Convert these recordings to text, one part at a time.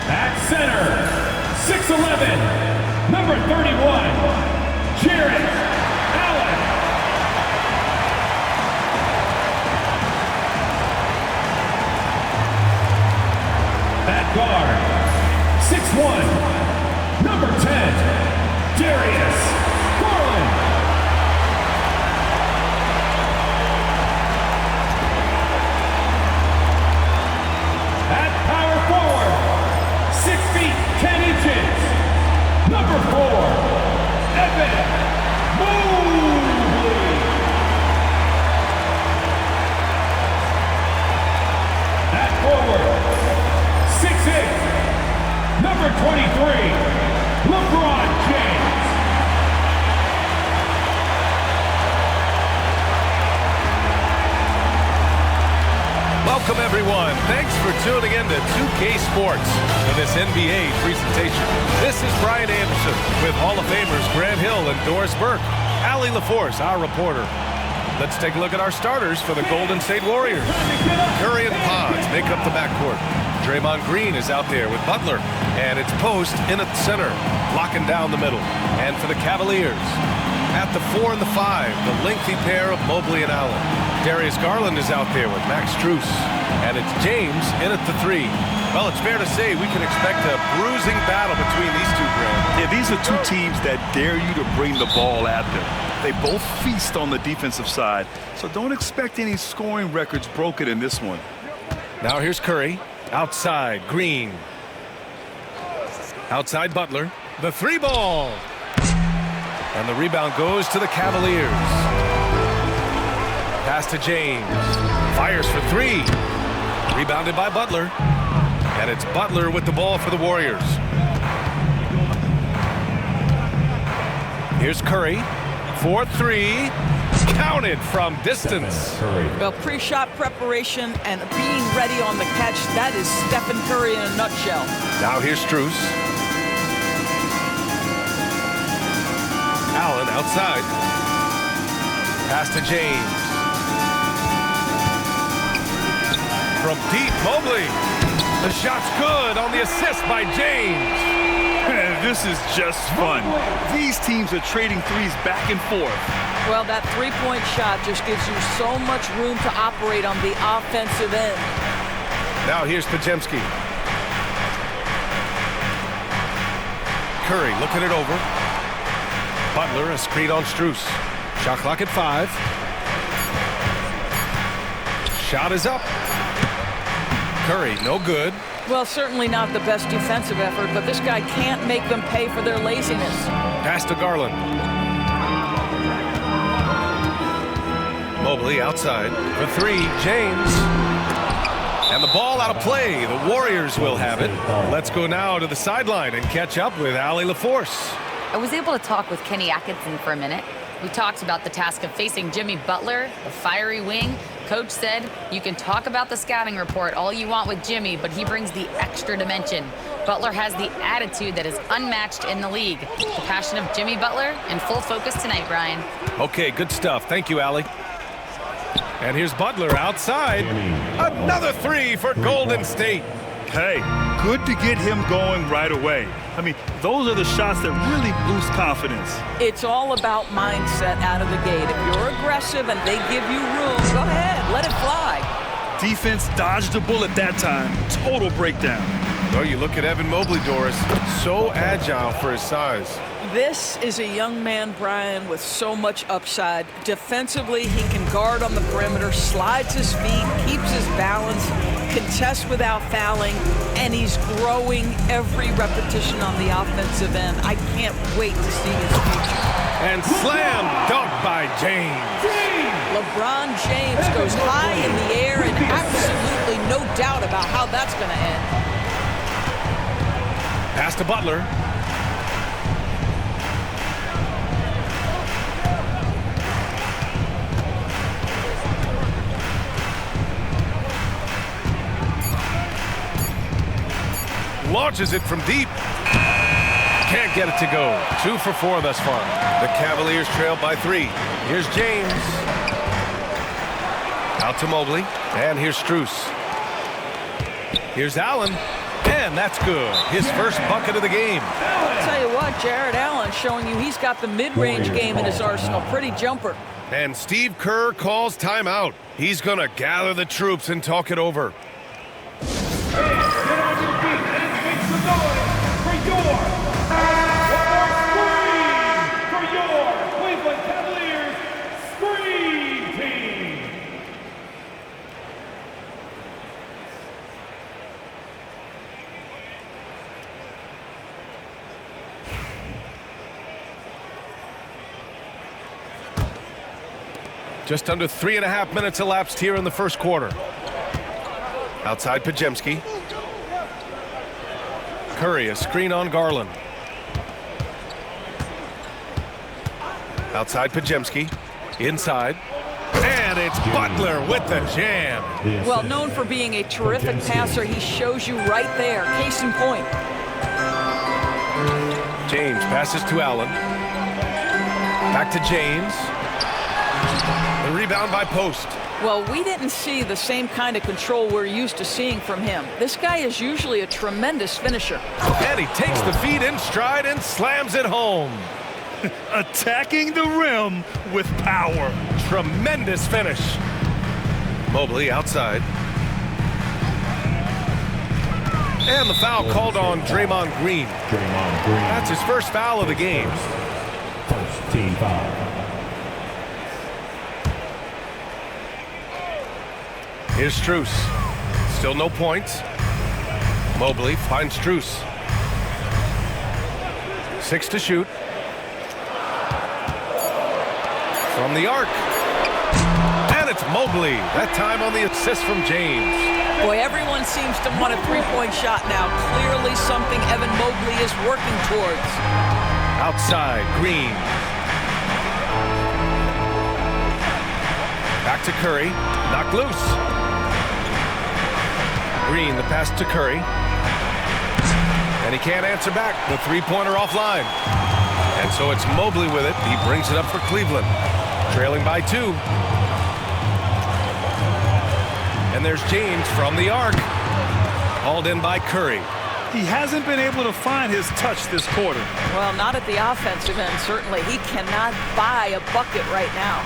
At center, 6'11", number 31, Jared Allen. At guard, 6'1", number 10, Darius Garland. At power forward, 6 feet 10 inches, number 4, Evan Mobley. At forward, 6'8", number 23, LeBron James. Welcome, everyone. Thanks for tuning in to 2K Sports for this NBA presentation. This is Brian Anderson with Hall of Famers Grant Hill and Doris Burke. Allie LaForce, our reporter. Let's take a look at our starters for the Golden State Warriors. Curry and Pons make up the backcourt. Draymond Green is out there with Butler, and it's Post in at center, locking down the middle. And for the Cavaliers, at the 4 and the 5, the lengthy pair of Mobley and Allen. Darius Garland is out there with Max Strus, and it's James in at the 3. Well, it's fair to say we can expect a bruising battle between these two, Grant. Yeah, these are two teams that dare you to bring the ball at them. They both feast on the defensive side, so don't expect any scoring records broken in this one. Now here's Curry. Outside, Green. Outside, Butler. The 3 ball. And the rebound goes to the Cavaliers. Pass to James. Fires for 3. Rebounded by Butler. And it's Butler with the ball for the Warriors. Here's Curry. 4-3. Counted from distance. Well, pre-shot preparation and being ready on the catch, that is Stephen Curry in a nutshell. Now here's Strus. Allen outside. Pass to James. From deep, Mobley. The shot's good on the assist by James. This is just fun. These teams are trading threes back and forth. Well, that three-point shot just gives you so much room to operate on the offensive end. Now here's Podziemski. Curry looking it over. Butler, a screen on Strus. Shot clock at 5. Shot is up. Curry, no good. Well, certainly not the best defensive effort, but this guy can't make them pay for their laziness. Pass to Garland. Mobley outside for 3. James. And the ball out of play. The Warriors will have it. Let's go now to the sideline and catch up with Allie LaForce. I was able to talk with Kenny Atkinson for a minute. We talked about the task of facing Jimmy Butler, the fiery wing. Coach said, you can talk about the scouting report all you want with Jimmy, but he brings the extra dimension. Butler has the attitude that is unmatched in the league. The passion of Jimmy Butler in full focus tonight, Brian. Okay, good stuff. Thank you, Allie. And here's Butler outside. Another 3 for Golden State. Hey, good to get him going right away. I mean, those are the shots that really boost confidence. It's all about mindset out of the gate. If you're aggressive and they give you room, go ahead, let it fly. Defense dodged a bullet that time. Total breakdown. Well, you look at Evan Mobley, Doris. So agile for his size. This is a young man, Brian, with so much upside. Defensively, he can guard on the perimeter, slides his feet, keeps his balance, contests without fouling, and he's growing every repetition on the offensive end. I can't wait to see his future. And slam dunk by James. LeBron James goes high in the air, and absolutely no doubt about how that's going to end. Pass to Butler. Launches it from deep. Can't get it to go. 2 for 4 thus far. The Cavaliers trail by 3. Here's James. Out to Mobley, and here's Strus. Here's Allen, and that's good. His first bucket of the game. I'll tell you what, Jared Allen showing you he's got the mid-range game in his arsenal. Pretty jumper. And Steve Kerr calls timeout. He's going to gather the troops and talk it over. Get on your feet and make some noise for your Cleveland Cavaliers Scream Team. Just under 3.5 minutes elapsed here in the first quarter. Outside Podziemski. Curry, a screen on Garland. Outside Podziemski. Inside. And it's Butler with the jam. Well, known for being a terrific passer, he shows you right there. Case in point. James passes to Allen. Back to James. The rebound by Post. Well, we didn't see the same kind of control we're used to seeing from him. This guy is usually a tremendous finisher. And he takes the feed in stride and slams it home. Attacking the rim with power. Tremendous finish. Mobley outside. And the foul called on Draymond Green. That's his first foul of the game. First team foul. Here's Strus. Still no points. Mobley finds Strus. 6 to shoot. From the arc. And it's Mobley. That time on the assist from James. Boy, everyone seems to want a three-point shot now. Clearly something Evan Mobley is working towards. Outside, Green. Back to Curry. Knocked loose. Green, the pass to Curry. And he can't answer back. The three-pointer offline. And so it's Mobley with it. He brings it up for Cleveland. Trailing by 2. And there's James from the arc. Hauled in by Curry. He hasn't been able to find his touch this quarter. Well, not at the offensive end, certainly. He cannot buy a bucket right now.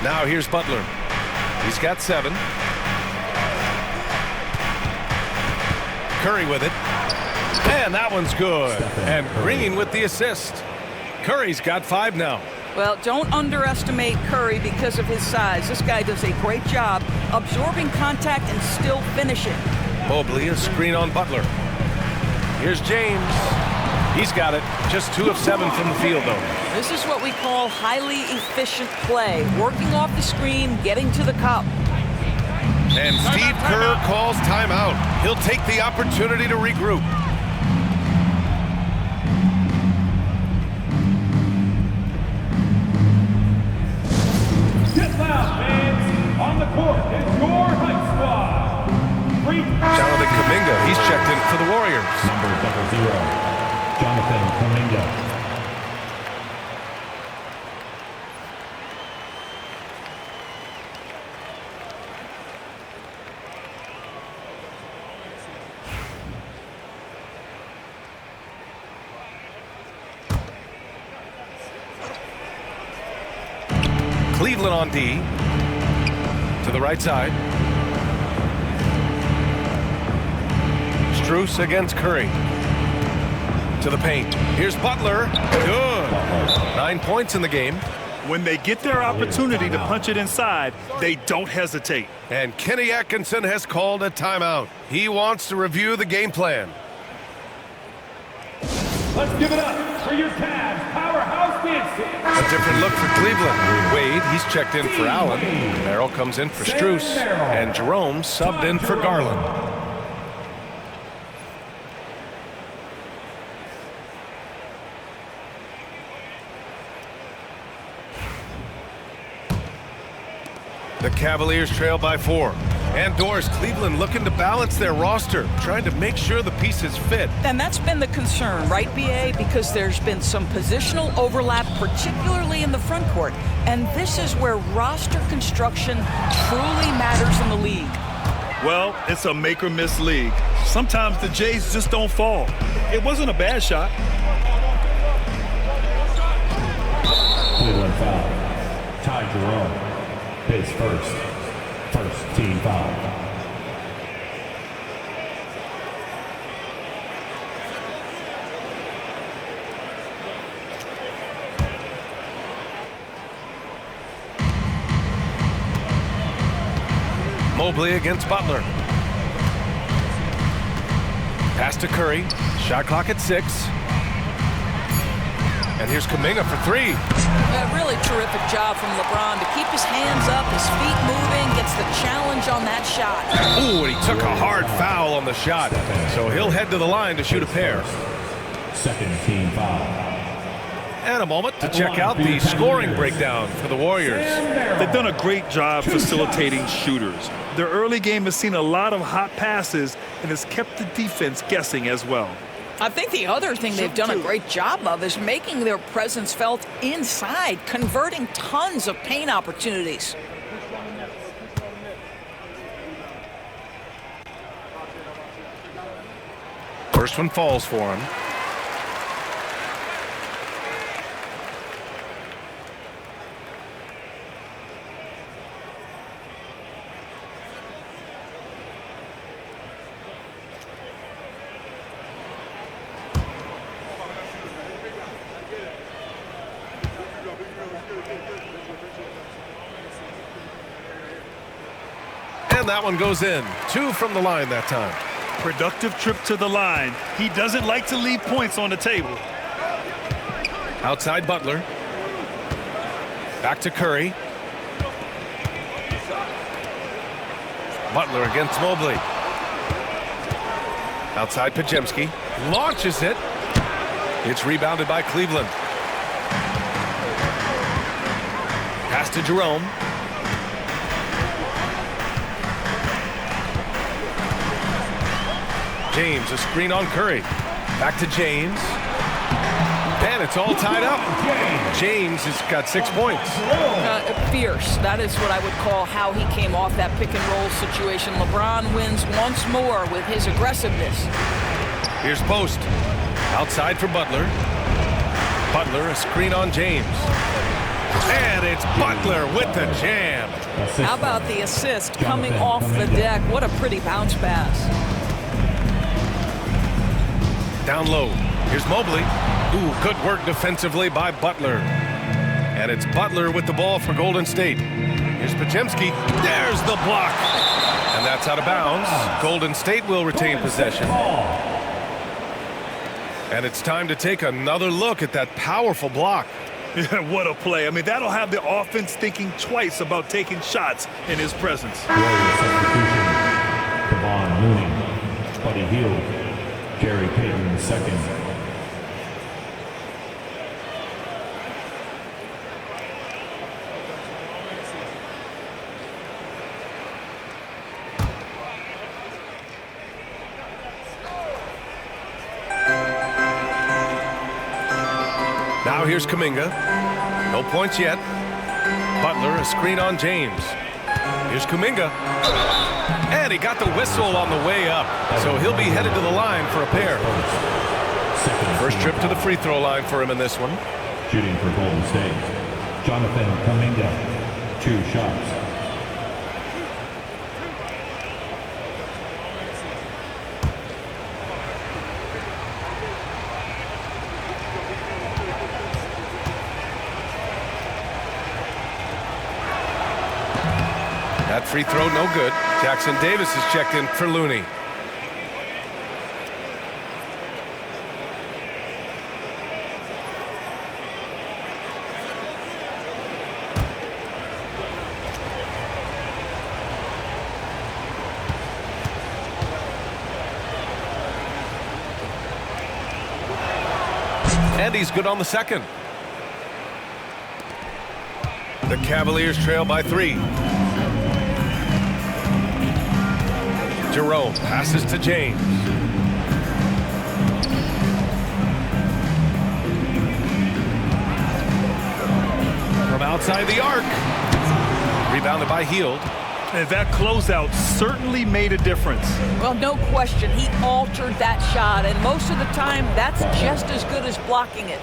Now here's Butler. He's got 7. Curry with it. And that one's good. And Green with the assist. Curry's got 5 now. Well, don't underestimate Curry because of his size. This guy does a great job absorbing contact and still finishing. Mobley, a screen on Butler. Here's James. He's got it. Just 2 of 7 from the field, though. This is what we call highly efficient play. Working off the screen, getting to the cup. And Steve Kerr calls timeout. He'll take the opportunity to regroup. Get loud, fans. On the court is your Hype Squad. Jonathan Kuminga, he's checked in for the Warriors. Number 0, Jonathan Kuminga. Cleveland on D. To the right side. Strus against Curry. To the paint. Here's Butler. Good. 9 points in the game. When they get their opportunity to punch it inside, they don't hesitate. And Kenny Atkinson has called a timeout. He wants to review the game plan. Let's give it up for your Cavs powerhouse dancing. A different look for Cleveland. Wade, he's checked in for Allen. Merrill comes in for Strus. And Jerome subbed in for Garland. The Cavaliers trail by 4. And Doris, Cleveland looking to balance their roster, trying to make sure the pieces fit. And that's been the concern, right, BA? Because there's been some positional overlap, particularly in the front court. And this is where roster construction truly matters in the league. Well, it's a make-or-miss league. Sometimes the Jays just don't fall. It wasn't a bad shot. Cleveland foul. Ty Jerome. Base first. First team foul. Mobley against Butler. Pass to Curry. Shot clock at 6. And here's Kuminga for 3. A really terrific job from LeBron to keep his hands up, his feet moving, gets the challenge on that shot. Ooh, and he took a hard foul on the shot. So he'll head to the line to shoot a pair. Second team foul. And a moment to check out the scoring breakdown for the Warriors. They've done a great job facilitating shooters. Their early game has seen a lot of hot passes and has kept the defense guessing as well. I think the other thing they've done a great job of is making their presence felt inside, converting tons of paint opportunities. First one falls for him. And that one goes in. 2 from the line that time. Productive trip to the line. He doesn't like to leave points on the table. Outside Butler. Back to Curry. Butler against Mobley. Outside Pajemski. Launches it. It's rebounded by Cleveland. Pass to Jerome. James, a screen on Curry. Back to James. And it's all tied up. James has got 6 points. Fierce. That is what I would call how he came off that pick and roll situation. LeBron wins once more with his aggressiveness. Here's Post. Outside for Butler. Butler, a screen on James. And it's Butler with the jam. How about the assist coming off the deck? What a pretty bounce pass. Down low. Here's Mobley. Ooh, good work defensively by Butler. And it's Butler with the ball for Golden State. Here's Pajemski. There's the block. And that's out of bounds. Golden State will retain possession. And it's time to take another look at that powerful block. Yeah, what a play. I mean, that'll have the offense thinking twice about taking shots in his presence. Warrior substitution. Kevon Looney. Buddy Hield. Gary Payton II. Now here's Kuminga. No points yet. Butler, a screen on James. Here's Kuminga. And he got the whistle on the way up. So he'll be headed to the line for a pair. First trip to the free throw line for him in this one. Shooting for Golden State. Jonathan Kuminga. 2 shots. That free throw, no good. Jackson Davis is checked in for Looney. And he's good on the second. The Cavaliers trail by 3. Jerome passes to James. From outside the arc. Rebounded by Hield. And that closeout certainly made a difference. Well, no question. He altered that shot, and most of the time, that's just as good as blocking it.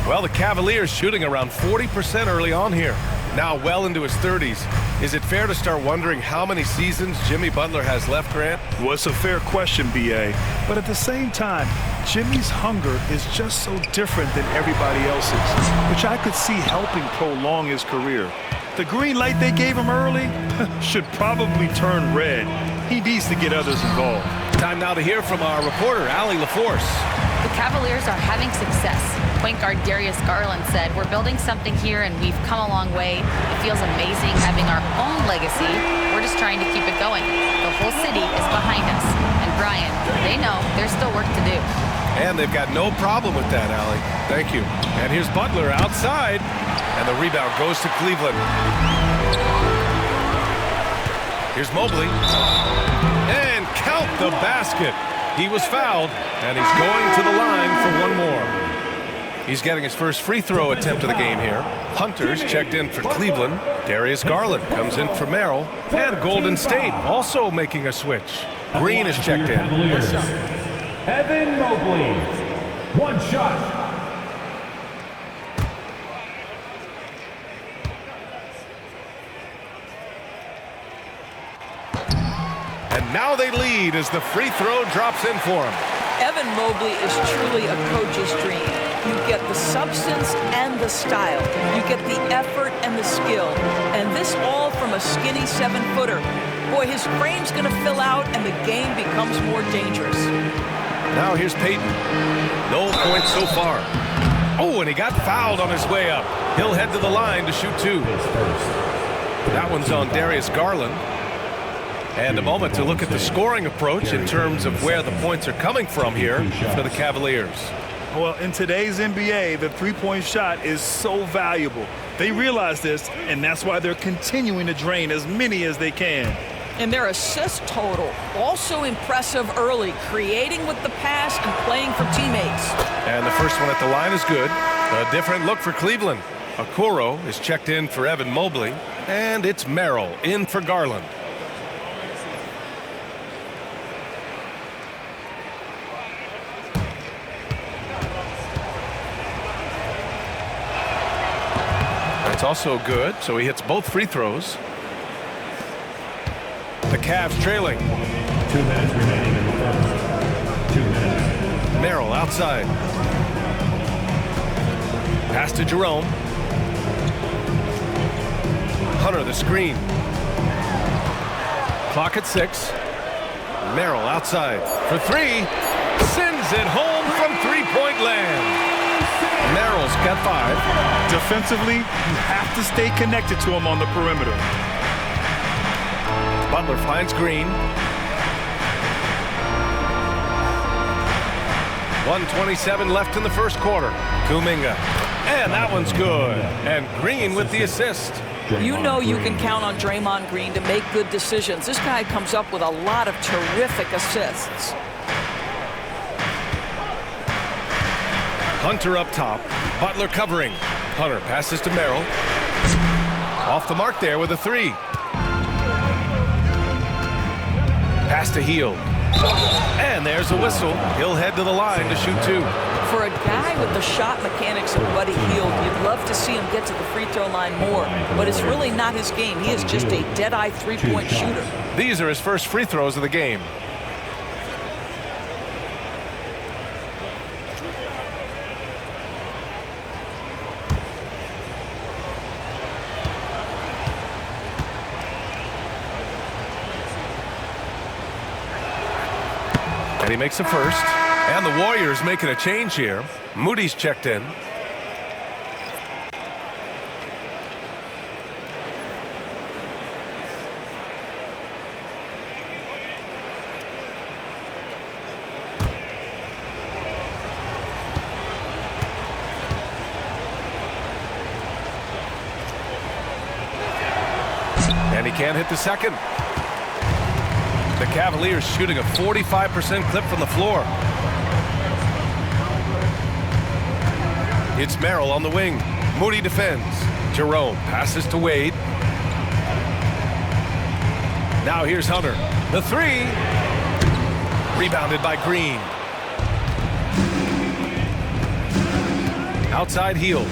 Well, the Cavaliers shooting around 40% early on here. Now well into his 30s. Is it fair to start wondering how many seasons Jimmy Butler has left, Grant? Well, it's a fair question, B.A. But at the same time, Jimmy's hunger is just so different than everybody else's, which I could see helping prolong his career. The green light they gave him early should probably turn red. He needs to get others involved. Time now to hear from our reporter, Allie LaForce. The Cavaliers are having success. Point guard Darius Garland said, "We're building something here and we've come a long way. It feels amazing having our own legacy. We're just trying to keep it going. The whole city is behind us." And Brian, they know there's still work to do. And they've got no problem with that, Allie. Thank you. And here's Butler outside. And the rebound goes to Cleveland. Here's Mobley. And count the basket. He was fouled, and he's going to the line for one more. He's getting his first free throw attempt of the game here. Hunter's checked in for Cleveland. Darius Garland comes in for Merrill. And Golden State also making a switch. Green is checked in. Evan Mobley. One shot. And now they lead as the free throw drops in for him. Evan Mobley is truly a coach's dream. You get the substance and the style. You get the effort and the skill. And this all from a skinny 7-footer. Boy, his frame's going to fill out and the game becomes more dangerous. Now here's Peyton. No points so far. Oh, and he got fouled on his way up. He'll head to the line to shoot two. That one's on Darius Garland. And a moment to look at the scoring approach in terms of where the points are coming from here for the Cavaliers. Well, in today's NBA, the three-point shot is so valuable. They realize this, and that's why they're continuing to drain as many as they can. And their assist total, also impressive early, creating with the pass and playing for teammates. And the first one at the line is good. A different look for Cleveland. Okoro is checked in for Evan Mobley, and it's Merrill in for Garland. That's also good, so he hits both free throws. The Cavs trailing. 2 minutes remaining in the first. 2 minutes. Merrill outside. Pass to Jerome. Hunter the screen. Clock at 6. Merrill outside for three. Sends it home from three-point land. Merrill's got 5. Defensively, you have to stay connected to him on the perimeter. Butler finds Green. 1:27 left in the first quarter. Kuminga. And that one's good. And Green with the assist. You know you can count on Draymond Green to make good decisions. This guy comes up with a lot of terrific assists. Hunter up top. Butler covering. Hunter passes to Merrill. Off the mark there with a 3. Pass to Hield. And there's a whistle. He'll head to the line to shoot 2. For a guy with the shot mechanics of Buddy Hield, you'd love to see him get to the free throw line more. But it's really not his game. He is just a dead-eye three-point shooter. These are his first free throws of the game. And he makes the first. And the Warriors making a change here. Moody's checked in. And he can't hit the second. The Cavaliers shooting a 45% clip from the floor. It's Merrill on the wing. Moody defends. Jerome passes to Wade. Now here's Hunter. The three. Rebounded by Green. Outside Hield.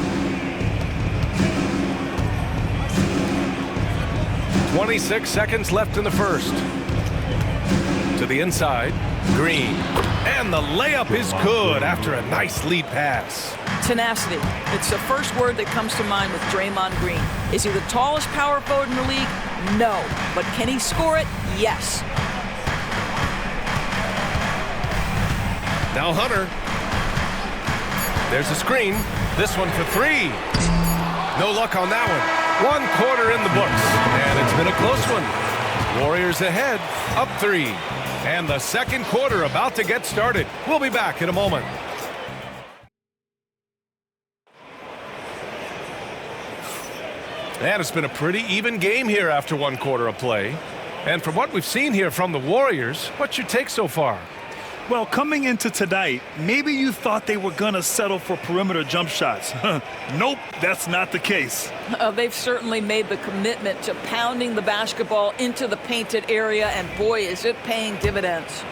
26 seconds left in the first. To the inside. Green. And the layup is good after a nice lead pass. Tenacity. It's the first word that comes to mind with Draymond Green. Is he the tallest power forward in the league? No. But can he score it? Yes. Now Hunter. There's a screen. This one for three. No luck on that one. 1 quarter in the books. And it's been a close one. Warriors ahead, up 3. And the second quarter about to get started. We'll be back in a moment. And it's been a pretty even game here after 1 quarter of play. And from what we've seen here from the Warriors, what's your take so far? Well, coming into tonight, maybe you thought they were going to settle for perimeter jump shots. Nope, that's not the case. They've certainly made the commitment to pounding the basketball into the painted area, and boy, is it paying dividends.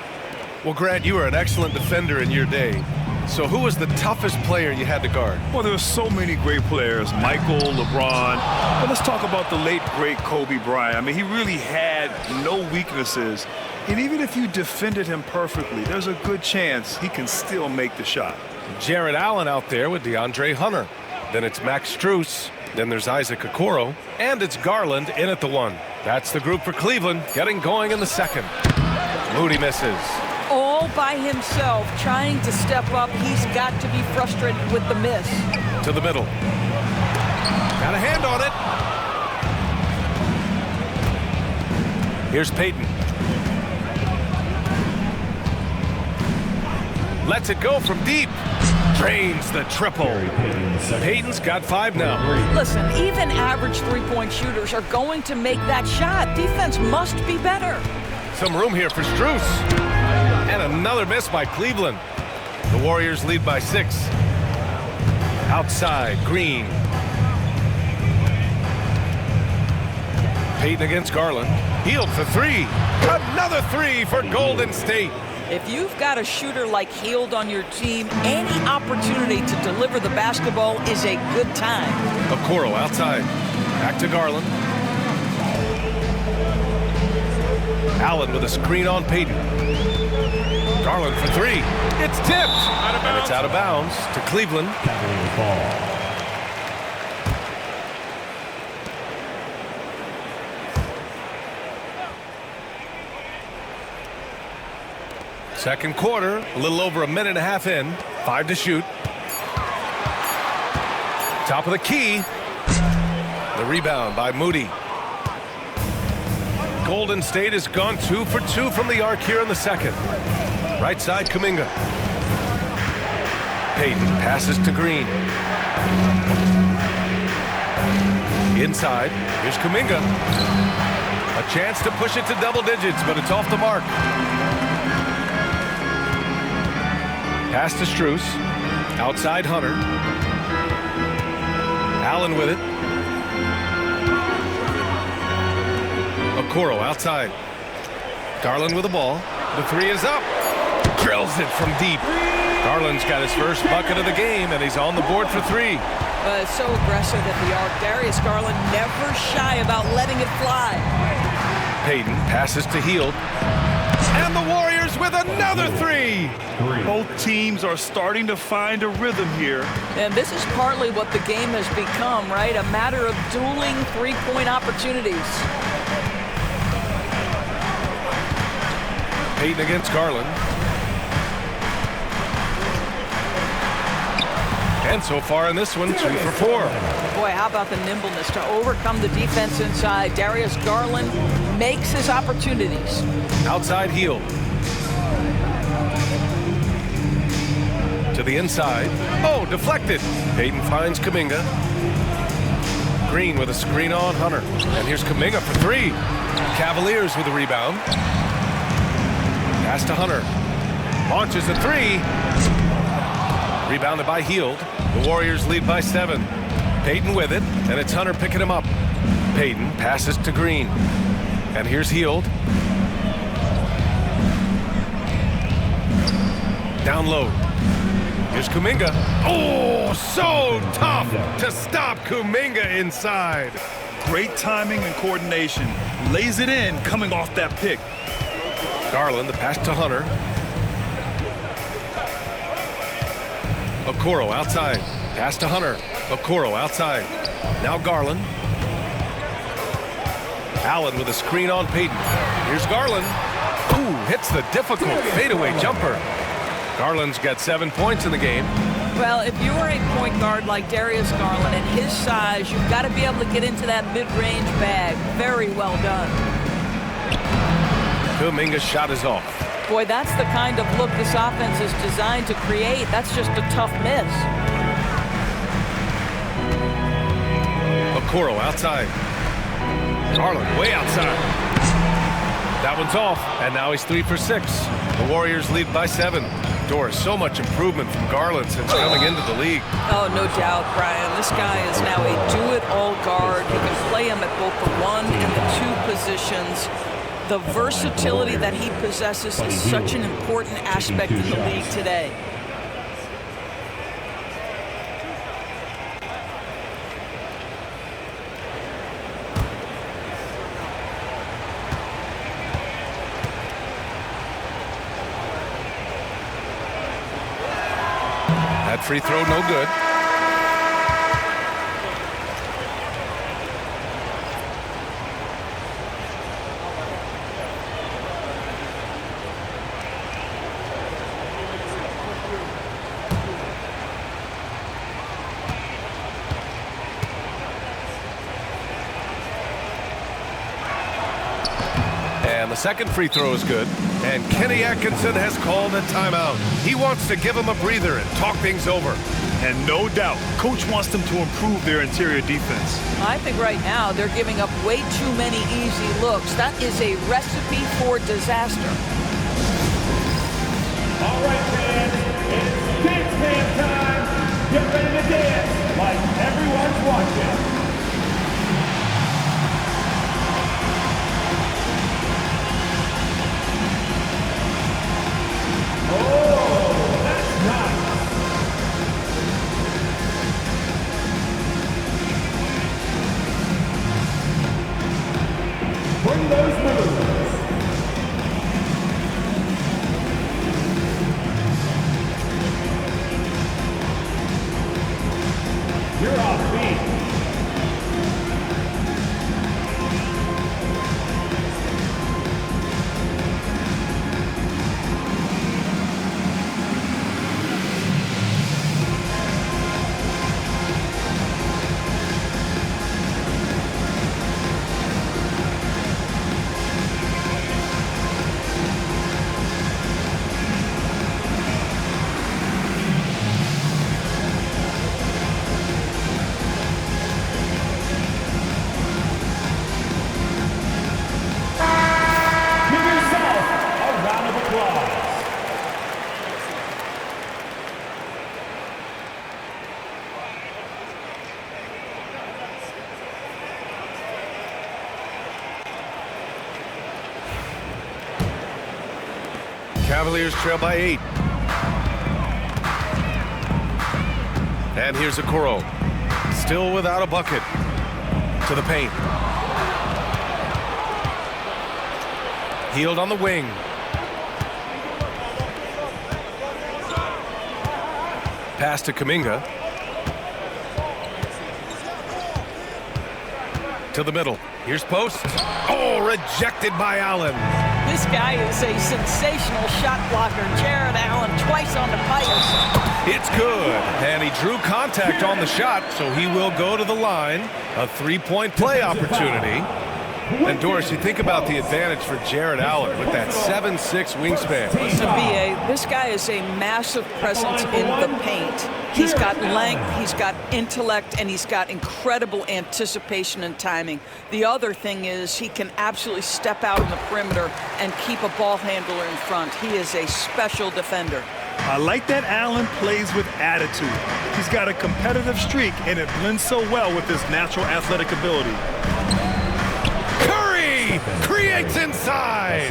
Well, Grant, you were an excellent defender in your day. So who was the toughest player you had to guard? Well, there were so many great players. Michael, LeBron. But let's talk about the late, great Kobe Bryant. I mean, he really had no weaknesses. And even if you defended him perfectly, there's a good chance he can still make the shot. Jared Allen out there with DeAndre Hunter. Then it's Max Strus. Then there's Isaac Okoro. And it's Garland in at the 1. That's the group for Cleveland, getting going in the second. Moody misses. All by himself, trying to step up. He's got to be frustrated with the miss. To the middle. Got a hand on it. Here's Payton. Lets it go from deep. Drains the triple. Payton's got 5 now. Listen, even average three-point shooters are going to make that shot. Defense must be better. Some room here for Strus. And another miss by Cleveland. The Warriors lead by 6. Outside, Green. Payton against Garland. Hield for 3. Another 3 for Golden State. If you've got a shooter like Hield on your team, any opportunity to deliver the basketball is a good time. Okoro outside. Back to Garland. Allen with a screen on Payton. Garland for 3. It's tipped. And it's out of bounds to Cleveland. Second quarter, a little over a minute and a half in. 5 to shoot. Top of the key. The rebound by Moody. Golden State has gone 2 for 2 from the arc here in the second. Right side, Kuminga. Payton passes to Green. Inside, here's Kuminga. A chance to push it to double digits, but it's off the mark. Pass to Strus. Outside Hunter. Allen with it. Okoro outside. Garland with the ball. The 3 is up. Drills it from deep. Garland's got his first bucket of the game, and he's on the board for 3. So aggressive at the arc. Darius Garland never shy about letting it fly. Payton passes to Hield. And the Warriors with another 3. Both teams are starting to find a rhythm here. And this is partly what the game has become, right? A matter of dueling three-point opportunities. Payton against Garland. And so far in this one, 2 for 4. Boy, how about the nimbleness to overcome the defense inside. Darius Garland makes his opportunities. Outside Hield. To the inside. Oh, deflected. Payton finds Kuminga. Green with a screen on Hunter. And here's Kuminga for 3. Cavaliers with a rebound. Pass to Hunter. Launches a three. Rebounded by Hield. The Warriors lead by 7. Payton with it, and it's Hunter picking him up. Payton passes to Green. And here's Hield. Down low. Here's Kuminga. Oh, so tough to stop Kuminga inside. Great timing and coordination. Lays it in coming off that pick. Garland, the pass to Hunter. Okoro outside. Pass to Hunter. Okoro outside. Now Garland. Allen with a screen on Payton. Here's Garland. Ooh, hits the difficult fadeaway jumper. Garland's got 7 points in the game. Well, if you are a point guard like Darius Garland at his size, you've got to be able to get into that mid-range bag. Very well done. Kuminga's shot is off. Boy, that's the kind of look this offense is designed to create. That's just a tough miss. Okoro outside. Garland way outside. That one's off, and now he's 3 for 6. The Warriors lead by 7. Doris, so much improvement from Garland since coming into the league. Oh, no doubt, Brian. This guy is now a do-it-all guard. He can play him at both the 1 and the 2 positions. The versatility that he possesses is such an important aspect in the league today. That free throw no good. And the second free throw is good. And Kenny Atkinson has called a timeout. He wants to give him a breather and talk things over. And no doubt, Coach wants them to improve their interior defense. I think right now they're giving up way too many easy looks. That is a recipe for disaster. All right, fans, it's dance band time. Get ready to dance like everyone's watching. Oh, that's nice. Bring those moves. You're off beat. Cavaliers trail by 8. And here's Okoro. Still without a bucket. To the paint. Hield on the wing. Pass to Kuminga. To the middle. Here's post. Oh, rejected by Allen. This guy is a sensational shot blocker. Jared Allen twice on the pipes. It's good. And he drew contact on the shot, so he will go to the line. A 3-point play opportunity. And Doris, you think about the advantage for Jared Allen with that 7'6" wingspan. Listen, B.A., this guy is a massive presence in the paint. He's got length, he's got intellect, and he's got incredible anticipation and timing. The other thing is he can absolutely step out on the perimeter and keep a ball handler in front. He is a special defender. I like that Allen plays with attitude. He's got a competitive streak, and it blends so well with his natural athletic ability. Curry creates inside.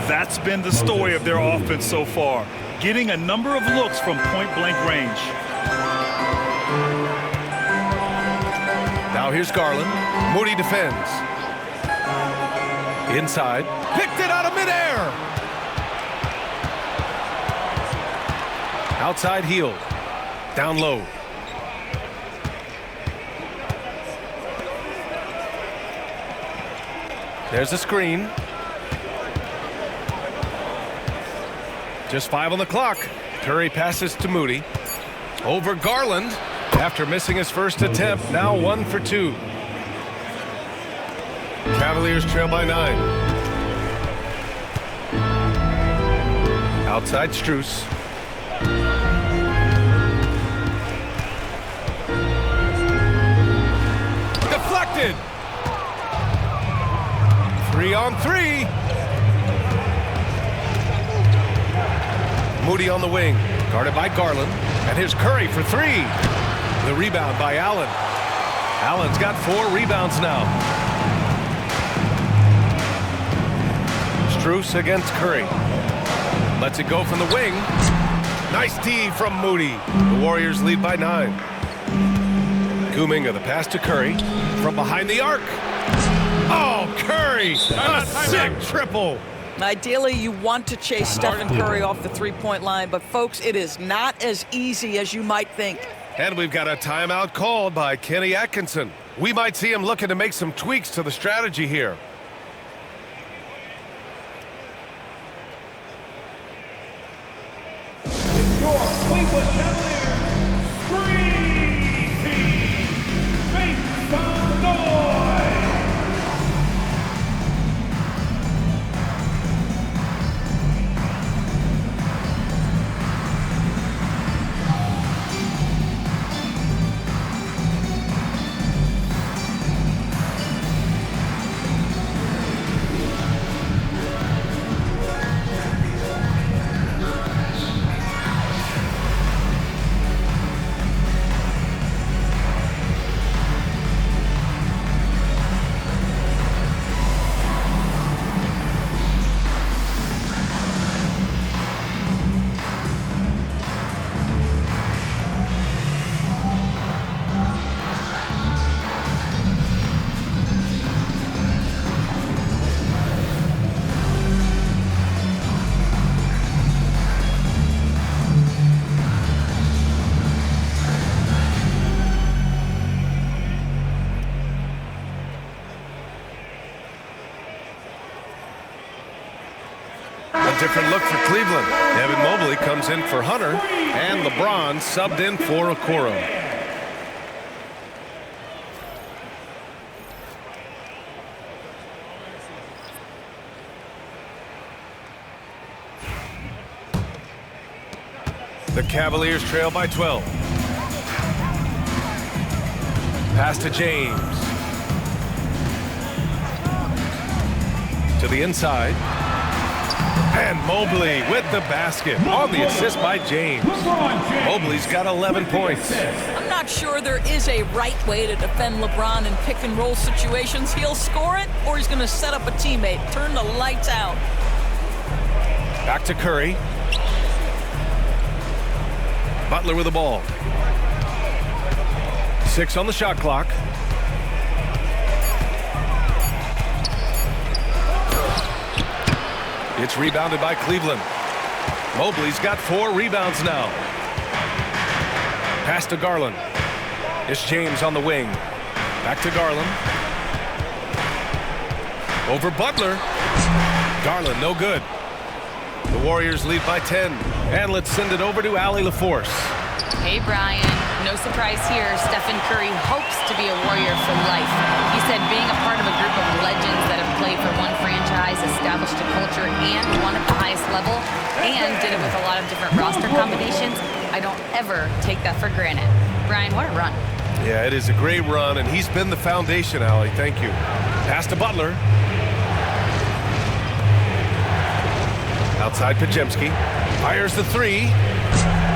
That's been the story of their offense so far, getting a number of looks from point-blank range. Now here's Garland. Moody defends. Inside. Picked it out of midair. Outside heel. Down low. There's the screen. Just 5 on the clock. Curry passes to Moody. Over Garland. After missing his first attempt, now 1 for 2. Cavaliers trail by 9. Outside Strus. Deflected. 3 on 3. Moody on the wing, guarded by Garland. And here's Curry for 3. The rebound by Allen. Allen's got 4 rebounds now. Strus against Curry. Lets it go from the wing. Nice D from Moody. The Warriors lead by 9. Kuminga, the pass to Curry from behind the arc. Oh, Curry, a sick triple. Ideally, you want to chase Stephen Curry off the three-point line, but folks, it is not as easy as you might think. And we've got a timeout called by Kenny Atkinson. We might see him looking to make some tweaks to the strategy here. Your Cleveland Cavaliers Screen Team. Make some noise. Different look for Cleveland. Evan Mobley comes in for Hunter, and LeBron subbed in for Okoro. The Cavaliers trail by 12. Pass to James. To the inside. And Mobley with the basket on the assist by James. Mobley's got 11 points. I'm not sure there is a right way to defend LeBron in pick-and-roll situations. He'll score it, or he's going to set up a teammate, turn the lights out. Back to Curry. Butler with the ball. 6 on the shot clock. It's rebounded by Cleveland. Mobley's got 4 rebounds now. Pass to Garland. It's James on the wing. Back to Garland. Over Butler. Garland, no good. The Warriors lead by 10. And let's send it over to Allie LaForce. Hey, Brian. No surprise here. Stephen Curry hopes to be a Warrior for life. He said being a part of a group of legends that have played for one franchise, established a culture, and won at the highest level, and did it with a lot of different roster combinations, I don't ever take that for granted. Brian, what a run. Yeah, it is a great run, and he's been the foundation, Allie. Thank you. Pass to Butler. Outside Pajemski. Fires the three.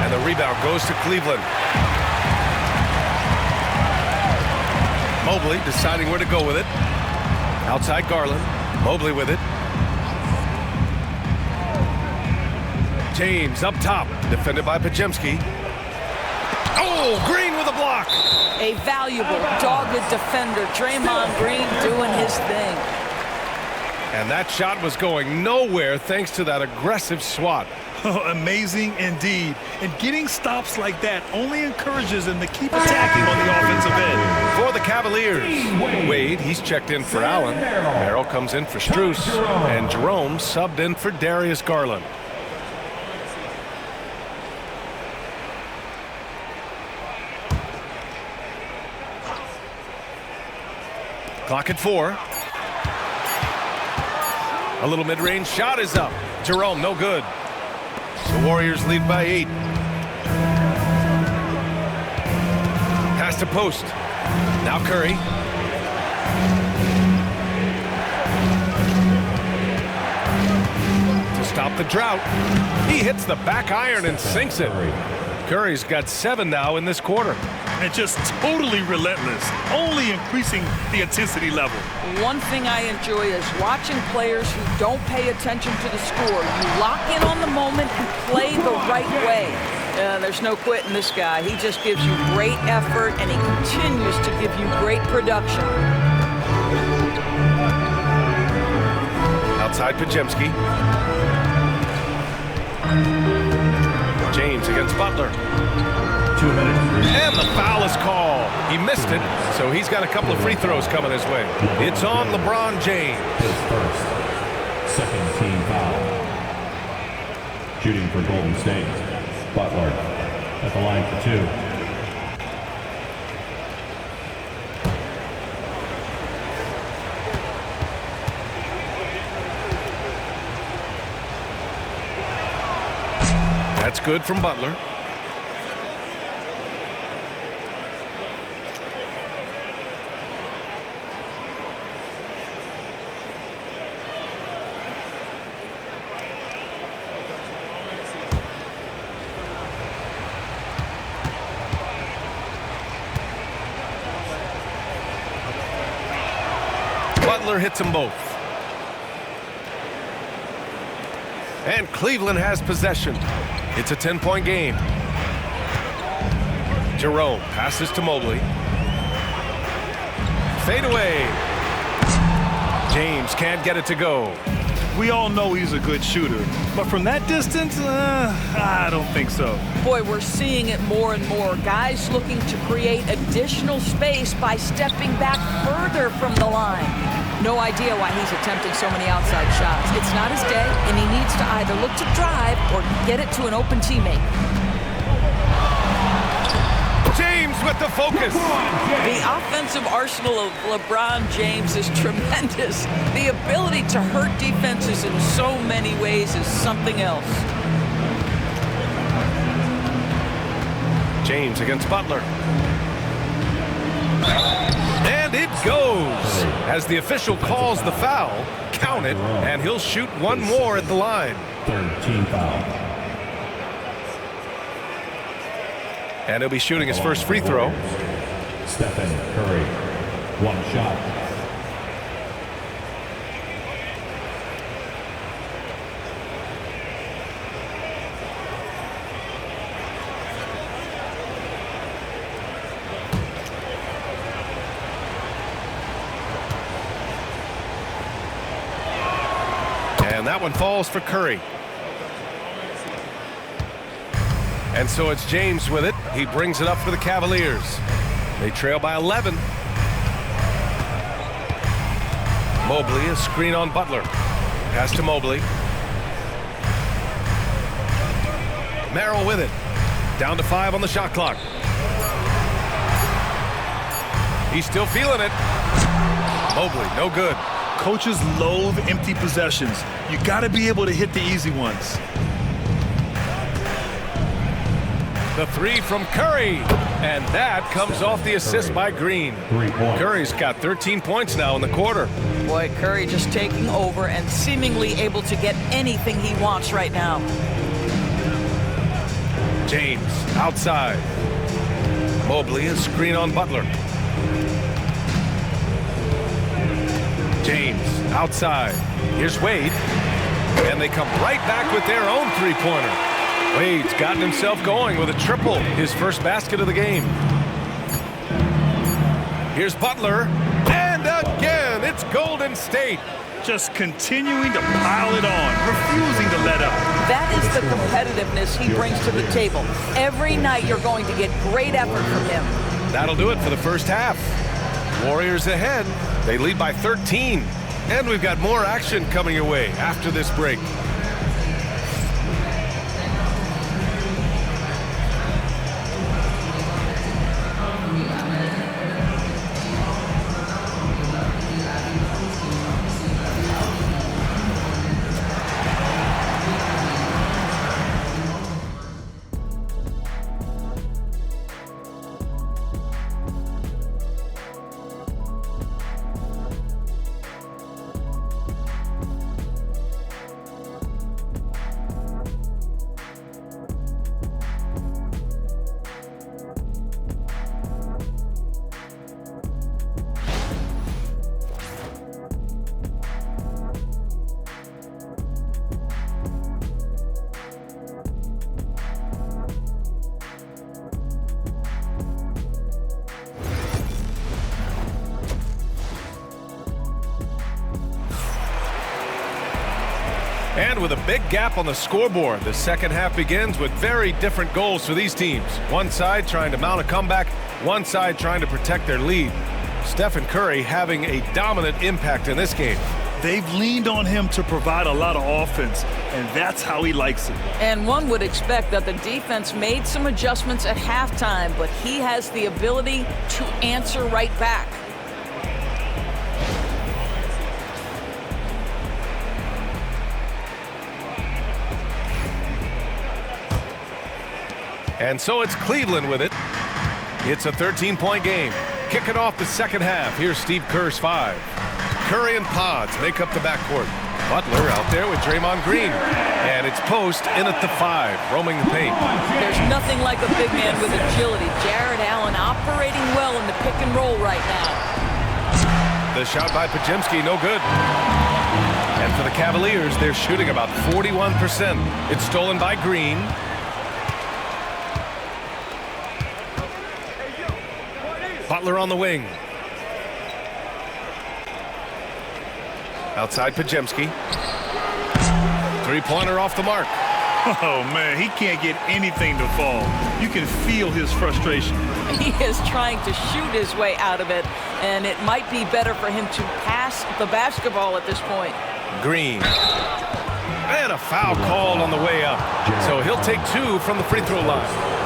And the rebound goes to Cleveland. Mobley deciding where to go with it. Outside Garland. Mobley with it. James up top. Defended by Pajemski. Oh, Green with a block. A valuable, dogged defender. Draymond Green doing his thing. And that shot was going nowhere thanks to that aggressive swat. Amazing indeed. And getting stops like that only encourages them to keep attacking on the offensive end. For the Cavaliers, Wade, he's checked in for Allen. Merrill comes in for Strus. And Jerome subbed in for Darius Garland. Clock at 4. A little mid-range shot is up. Jerome, no good. The Warriors lead by 8. Pass to post. Now Curry. To stop the drought. He hits the back iron and sinks it. Curry's got 7 now in this quarter. And just totally relentless, only increasing the intensity level. One thing I enjoy is watching players who don't pay attention to the score. You lock in on the moment and play the right way. There's no quitting this guy. He just gives you great effort, and he continues to give you great production. Outside Pajemski. James against Butler. 2 minutes. And the foul is called. He missed it, so he's got a couple of free throws coming his way. It's on LeBron James. His first. Second team foul. Shooting for Golden State. Butler at the line for 2. That's good from Butler. Butler hits them both. And Cleveland has possession. It's a 10-point game. Jerome passes to Mobley. Fade away. James can't get it to go. We all know he's a good shooter, but from that distance, I don't think so. Boy, we're seeing it more and more. Guys looking to create additional space by stepping back further from the line. No idea why he's attempting so many outside shots. It's not his day, and he needs to either look to drive or get it to an open teammate. James with the focus. The offensive arsenal of LeBron James is tremendous. The ability to hurt defenses in so many ways is something else. James against Butler. And it goes. As the official calls the foul, count it, and he'll shoot one more at the line. Third team foul. And he'll be shooting his first free throw. Stephen Curry, 1 shot. And that one falls for Curry. And so it's James with it. He brings it up for the Cavaliers. They trail by 11. Mobley, a screen on Butler. Pass to Mobley. Merrill with it. Down to 5 on the shot clock. He's still feeling it. Mobley, no good. Coaches loathe empty possessions. You got to be able to hit the easy ones. The 3 from Curry. And that comes off the assist by Green. 3 points. Curry's got 13 points now in the quarter. Boy, Curry just taking over and seemingly able to get anything he wants right now. James outside. Mobley is screen on Butler. James outside. Here's Wade. And they come right back with their own three-pointer. Wade's gotten himself going with a triple, his first basket of the game. Here's Butler. And again, it's Golden State. Just continuing to pile it on, refusing to let up. That is the competitiveness he brings to the table. Every night you're going to get great effort from him. That'll do it for the first half. Warriors ahead. They lead by 13. And we've got more action coming your way after this break. And with a big gap on the scoreboard, the second half begins with very different goals for these teams. One side trying to mount a comeback, one side trying to protect their lead. Stephen Curry having a dominant impact in this game. They've leaned on him to provide a lot of offense, and that's how he likes it. And one would expect that the defense made some adjustments at halftime, but he has the ability to answer right back. And so it's Cleveland with it. It's a 13-point game. Kicking off the second half. Here's Steve Kerr's 5. Curry and Pods make up the backcourt. Butler out there with Draymond Green. And it's Post in at the 5, roaming the paint. There's nothing like a big man with agility. Jared Allen operating well in the pick and roll right now. The shot by Pajemski, no good. And for the Cavaliers, they're shooting about 41%. It's stolen by Green. Butler on the wing. Outside Pajemski. Three-pointer off the mark. Oh, man, he can't get anything to fall. You can feel his frustration. He is trying to shoot his way out of it, and it might be better for him to pass the basketball at this point. Green. And a foul called on the way up. So he'll take 2 from the free throw line.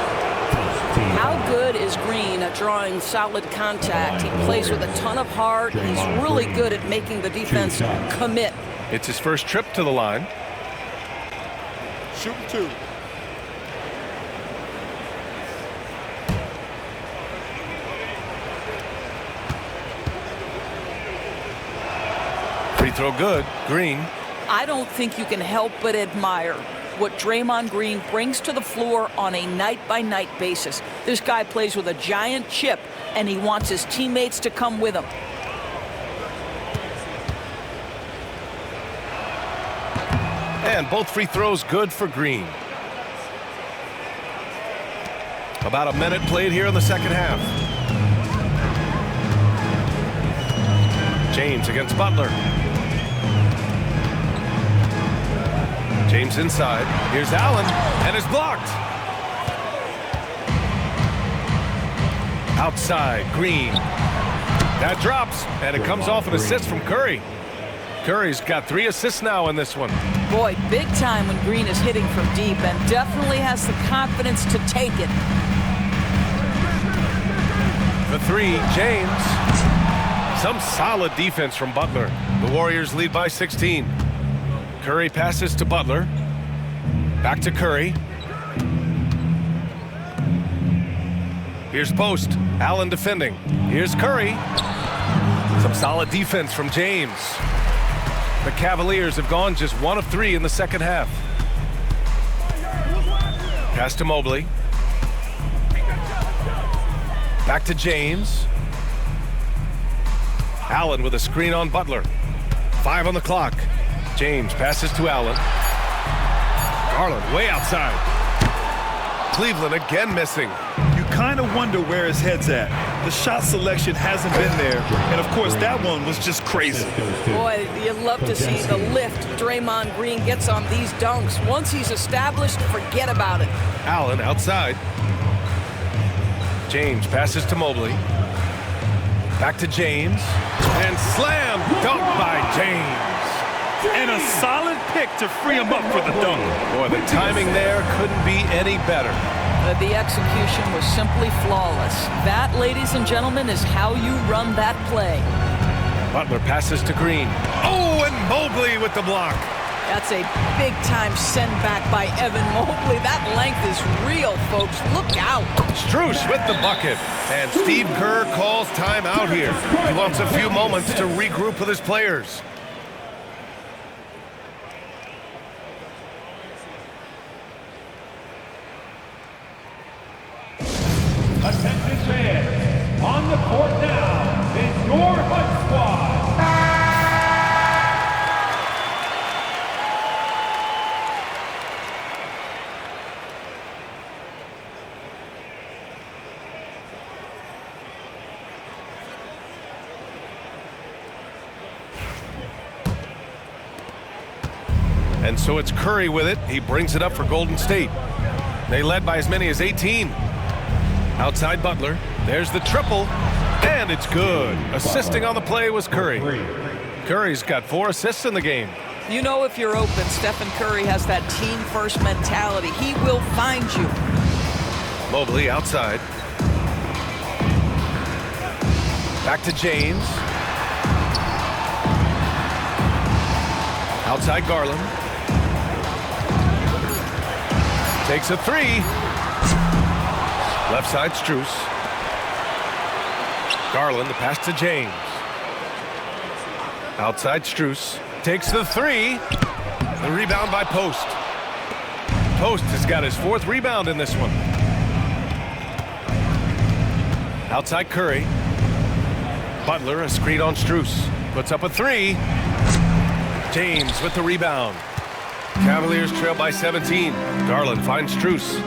How good is Green at drawing solid contact? He plays with a ton of heart. He's really good at making the defense commit. It's his first trip to the line. Shooting 2. Free throw good. Green. I don't think you can help but admire what Draymond Green brings to the floor on a night-by-night basis. This guy plays with a giant chip, and he wants his teammates to come with him. And both free throws good for Green. About a minute played here in the second half. James against Butler. James inside. Here's Allen, and it's blocked. Outside, Green. That drops, and it comes off an assist from Curry. Curry's got 3 assists now in this one. Boy, big time when Green is hitting from deep and definitely has the confidence to take it. The 3, James. Some solid defense from Butler. The Warriors lead by 16. Curry passes to Butler. Back to Curry. Here's post. Allen defending. Here's Curry. Some solid defense from James. The Cavaliers have gone just 1 of 3 in the second half. Pass to Mobley. Back to James. Allen with a screen on Butler. 5 on the clock. James passes to Allen. Garland way outside. Cleveland again missing. You kind of wonder where his head's at. The shot selection hasn't been there. And, of course, that one was just crazy. Boy, you love to see the lift Draymond Green gets on these dunks. Once he's established, forget about it. Allen outside. James passes to Mobley. Back to James. And slam dunk by James. And a solid pick to free him up for the dunk. Boy, the timing there couldn't be any better. The execution was simply flawless. That, ladies and gentlemen, is how you run that play. Butler passes to Green. Oh, and Mobley with the block. That's a big-time send back by Evan Mobley. That length is real, folks. Look out. Strus with the bucket. And Steve Kerr calls timeout here. He wants a few moments to regroup with his players. Attention fans, on the court now is your HUD squad. And so it's Curry with it. He brings it up for Golden State. They led by as many as 18. Outside Butler. There's the triple. And it's good. Assisting on the play was Curry. Curry's got 4 assists in the game. You know, if you're open, Stephen Curry has that team-first mentality. He will find you. Mobley outside. Back to James. Outside Garland. Takes a 3. Left side Strus. Garland, the pass to James. Outside Strus. Takes the 3. The rebound by Post. Post has got his 4th rebound in this one. Outside Curry. Butler, a screen on Strus. Puts up a 3. James with the rebound. Cavaliers trail by 17. Garland finds Strus.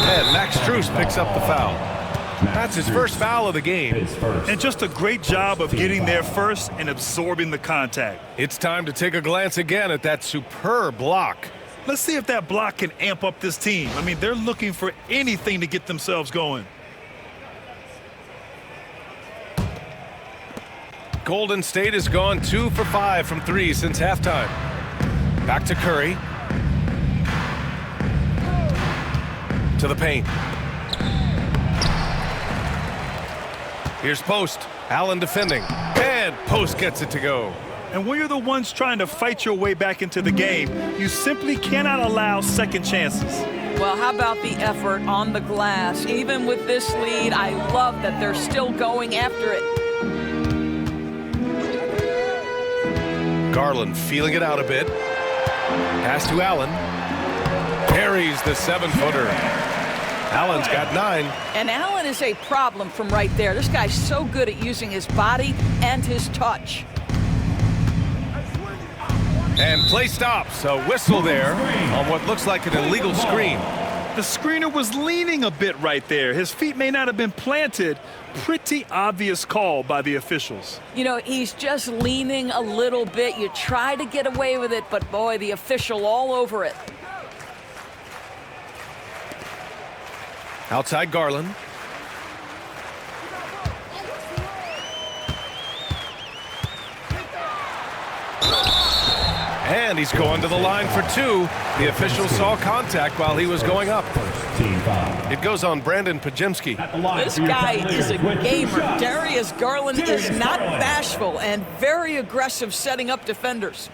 And Max Strus picks up the foul. That's his first foul of the game. And just a great job of getting there first and absorbing the contact. It's time to take a glance again at that superb block. Let's see if that block can amp up this team. I mean, they're looking for anything to get themselves going. Golden State has gone 2 for 5 from 3 since halftime. Back to Curry. To the paint. Here's Post. Allen defending. And Post gets it to go. And when you're the ones trying to fight your way back into the game, you simply cannot allow second chances. Well, how about the effort on the glass? Even with this lead, I love that they're still going after it. Garland feeling it out a bit. Pass to Allen. Carries the 7-footer. Allen's got 9. And Allen is a problem from right there. This guy's so good at using his body and his touch. And play stops. A whistle there on what looks like an illegal screen. The screener was leaning a bit right there. His feet may not have been planted. Pretty obvious call by the officials. You know, he's just leaning a little bit. You try to get away with it, but boy, the official all over it. Outside Garland. And he's going to the line for two. The official saw contact while he was going up. Team foul. It goes on Brandon Pajemski. At the line This for your guy Cavaliers is a with 2 gamer. shots. Darius Garland is Darius not Garland. bashful and very aggressive setting up defenders.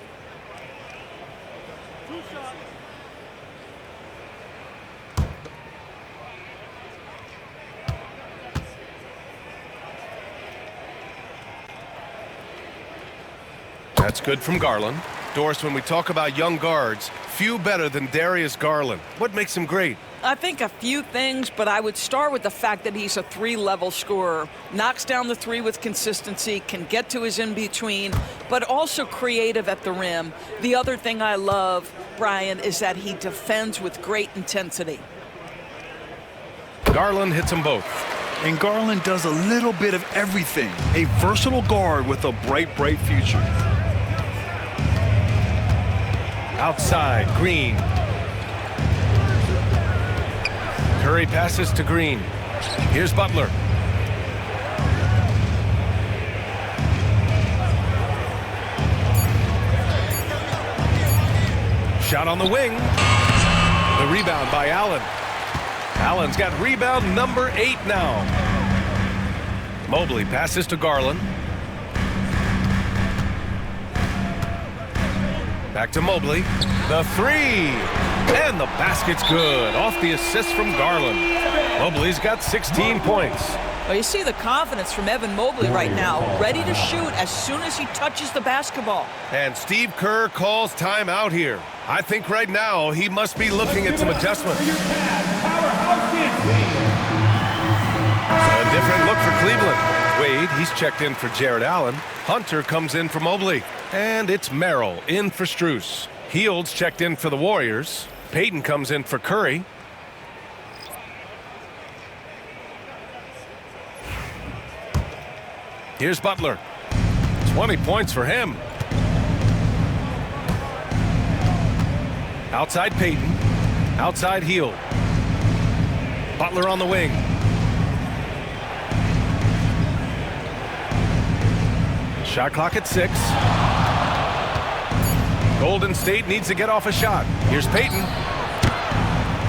That's good from Garland. Doris, when we talk about young guards, few better than Darius Garland. What makes him great? I think a few things, but I would start with the fact that he's a 3-level scorer. Knocks down the 3 with consistency, can get to his in-between, but also creative at the rim. The other thing I love, Brian, is that he defends with great intensity. Garland hits them both. And Garland does a little bit of everything. A versatile guard with a bright, bright future. Outside, Green. Curry passes to Green. Here's Butler. Shot on the wing. The rebound by Allen. Allen's got rebound number 8 now. Mobley passes to Garland. Back to Mobley. The 3. And the basket's good. Off the assist from Garland. Mobley's got 16 points. Well, you see the confidence from Evan Mobley right now, ready to shoot as soon as he touches the basketball. And Steve Kerr calls timeout here. I think right now he must be looking at some adjustments. A different look for Cleveland. Wade, he's checked in for Jared Allen. Hunter comes in for Mobley. And it's Merrill in for Strus. Heald's checked in for the Warriors. Payton comes in for Curry. Here's Butler. 20 points for him. Outside Payton. Outside Hield. Butler on the wing. Shot clock at 6. Golden State needs to get off a shot. Here's Payton.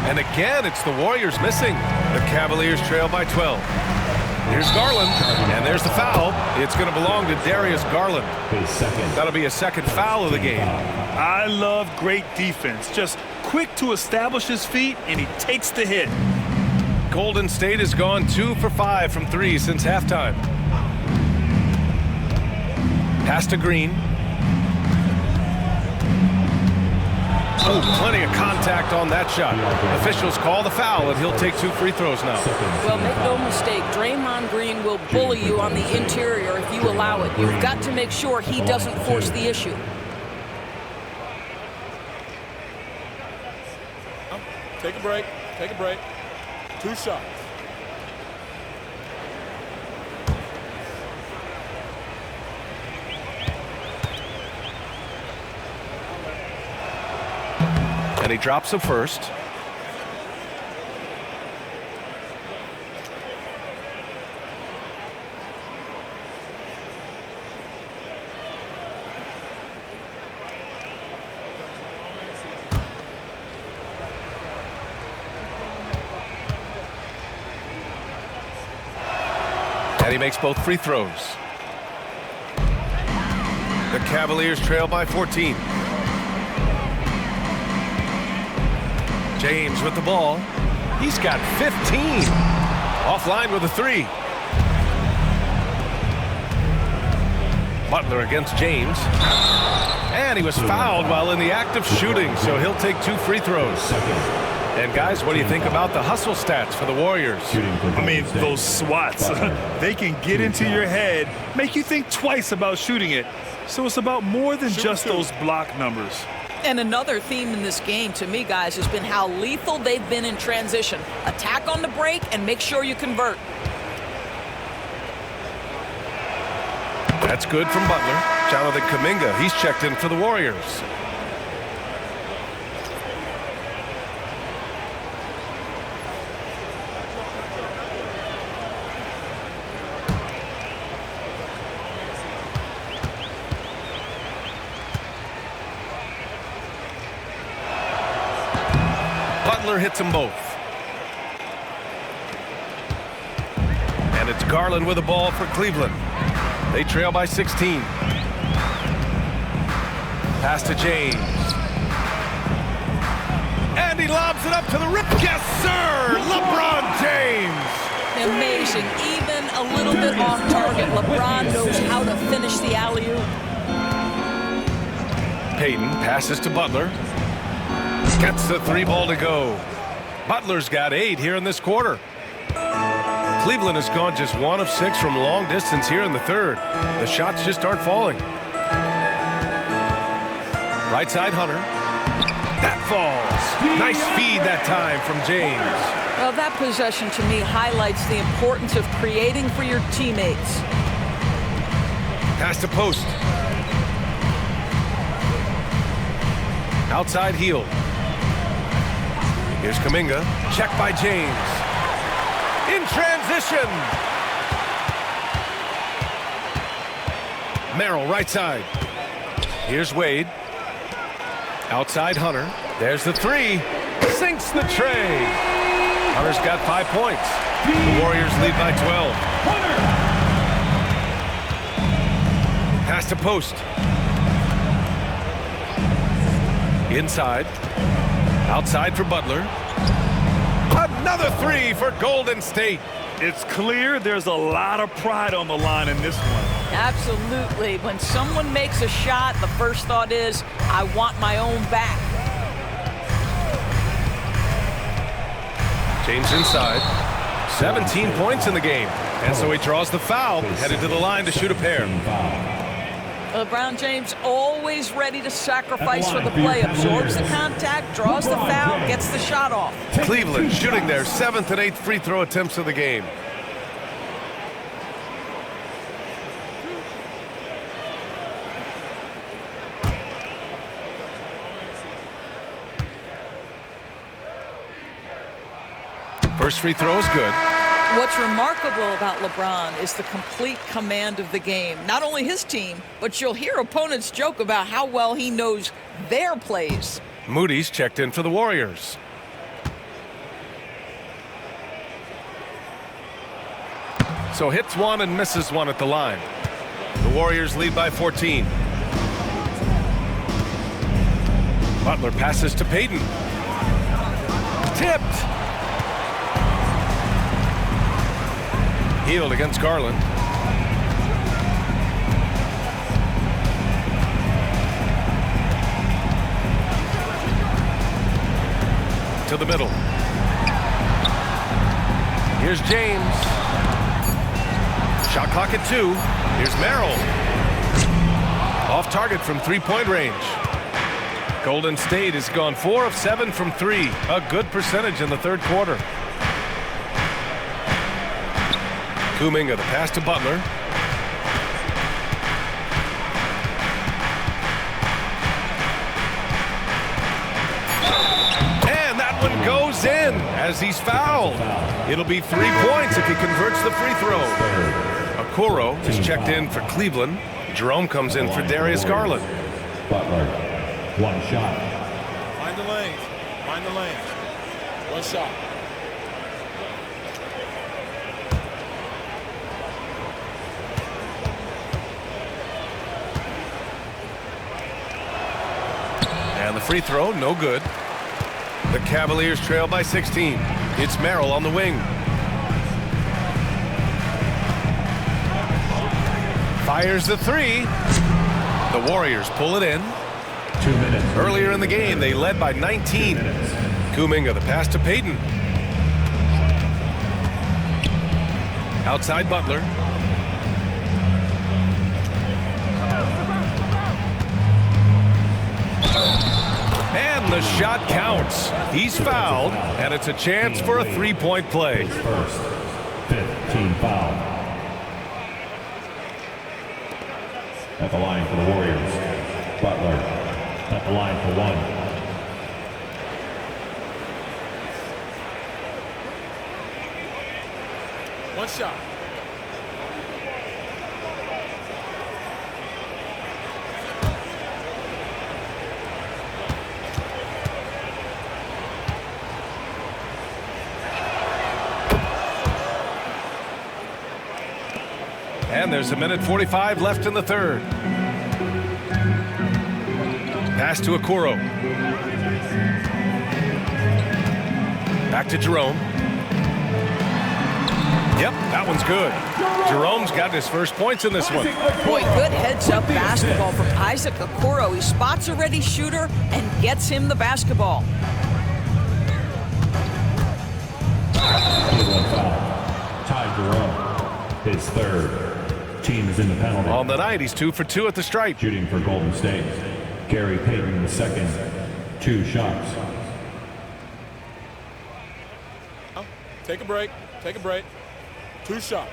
And again, it's the Warriors missing. The Cavaliers trail by 12. Here's Garland. And there's the foul. It's going to belong to Darius Garland. That'll be a second foul of the game. I love great defense. Just quick to establish his feet, and he takes the hit. Golden State has gone 2 for 5 from 3 since halftime. Pass to Green. Oh, plenty of contact on that shot. Officials call the foul, and he'll take 2 free throws now. Well, make no mistake, Draymond Green will bully you on the interior if you allow it. You've got to make sure he doesn't force the issue. Take a break. Take a break. 2 shots. And he drops the first. And he makes both free throws. The Cavaliers trail by 14. James with the ball. He's got 15. Offline with a 3. Butler against James. And he was fouled while in the act of shooting, so he'll take 2 free throws. And guys, what do you think about the hustle stats for the Warriors? I mean, those swats, they can get into your head, make you think twice about shooting it. So it's about more than just those block numbers. And another theme in this game, to me, guys, has been how lethal they've been in transition. Attack on the break and make sure you convert. That's good from Butler. Jonathan Kuminga, he's checked in for the Warriors. Butler hits them both. And it's Garland with the ball for Cleveland. They trail by 16. Pass to James. And he lobs it up to the rim. Yes, sir! LeBron James! Amazing. Even a little bit off target, LeBron knows how to finish the alley-oop. Payton passes to Butler. Gets the 3 ball to go. Butler's got 8 here in this quarter. Cleveland has gone just 1 of 6 from long distance here in the third. The shots just aren't falling. Right side, Hunter. That falls. Nice feed that time from James. Well, that possession to me highlights the importance of creating for your teammates. Pass to post. Outside heel. Here's Kuminga. Check by James. In transition. Merrill, right side. Here's Wade. Outside Hunter. There's the 3. Sinks the tray. Hunter's got 5 points. The Warriors lead by 12. Pass to post. Inside. Outside for Butler. Another 3 for Golden State. It's clear there's a lot of pride on the line in this one. Absolutely. When someone makes a shot, the first thought is, I want my own back. James inside. 17 points in the game. And so he draws the foul, headed to the line to shoot a pair. LeBron James always ready to sacrifice for the play. Absorbs the contact, draws the foul, gets the shot off. Cleveland shooting their 7th and 8th free throw attempts of the game. First free throw is good. What's remarkable about LeBron is the complete command of the game. Not only his team, but you'll hear opponents joke about how well he knows their plays. Moody's checked in for the Warriors. So hits 1 and misses 1 at the line. The Warriors lead by 14. Butler passes to Payton. Tipped. Healed against Garland. To the middle. Here's James. Shot clock at 2. Here's Merrill. Off target from 3-point range. Golden State has gone 4 of 7 from 3. A good percentage in the third quarter. Kuminga, the pass to Butler. And that one goes in as he's fouled. It'll be 3 points if he converts the free throw. Okoro is checked in for Cleveland. Jerome comes in for Darius Garland. Butler, 1 shot. Find the lanes. Find the lanes. 1 shot. And the free throw, no good. The Cavaliers trail by 16. It's Merrill on the wing. Fires the 3. The Warriors pull it in. 2 minutes. Earlier in the game, they led by 19. Kuminga, the pass to Payton. Outside Butler. And the shot counts. He's fouled, and it's a chance for a 3-point play. First, 5th team foul. At the line for the Warriors, Butler. At the line for 1. One shot. there's a minute 45 left in the third. Pass to Okoro. Back to Jerome. Yep, that one's good. Jerome's got his first points in this one. Boy, good heads-up basketball from Isaac Okoro. He spots a ready shooter and gets him the basketball. Cleveland foul. Ty Jerome, his third. Team is in the penalty. On the night, he's 2 for 2 at the stripe. Shooting for Golden State. Gary Payton the second. 2 shots. Take a break. Take a break. 2 shots.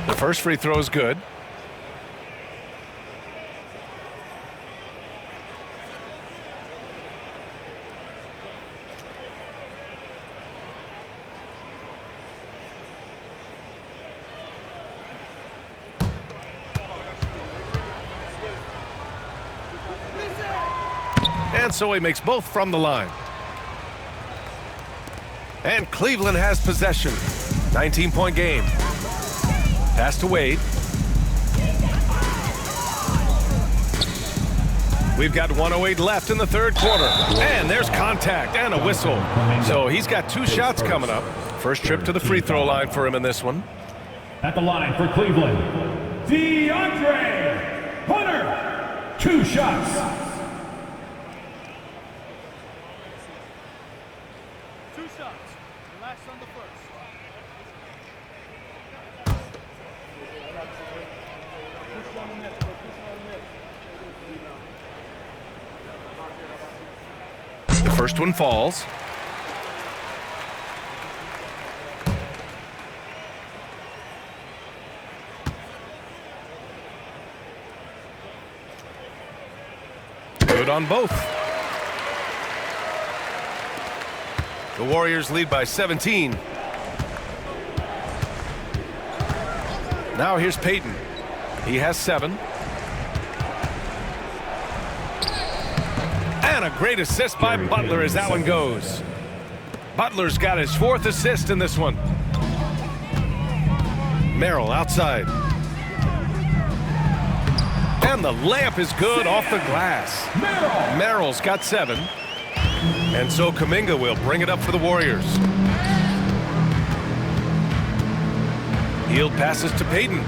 The first free throw is good. And so he makes both from the line. And Cleveland has possession. 19-point game. Pass to Wade. We've got 1:08 left in the third quarter. And there's contact and a whistle. So he's got 2 shots coming up. First trip to the free throw line for him in this one. At the line for Cleveland, DeAndre Hunter. 2 shots. 2 shots. Relax on the first. The first one falls. Good on both. The Warriors lead by 17. Now here's Payton. He has 7. And a great assist by Butler as that one goes. Butler's got his 4th assist in this one. Merrill outside. And the layup is good off the glass. Merrill's got 7. And so Kuminga will bring it up for the Warriors. Hield passes to Payton.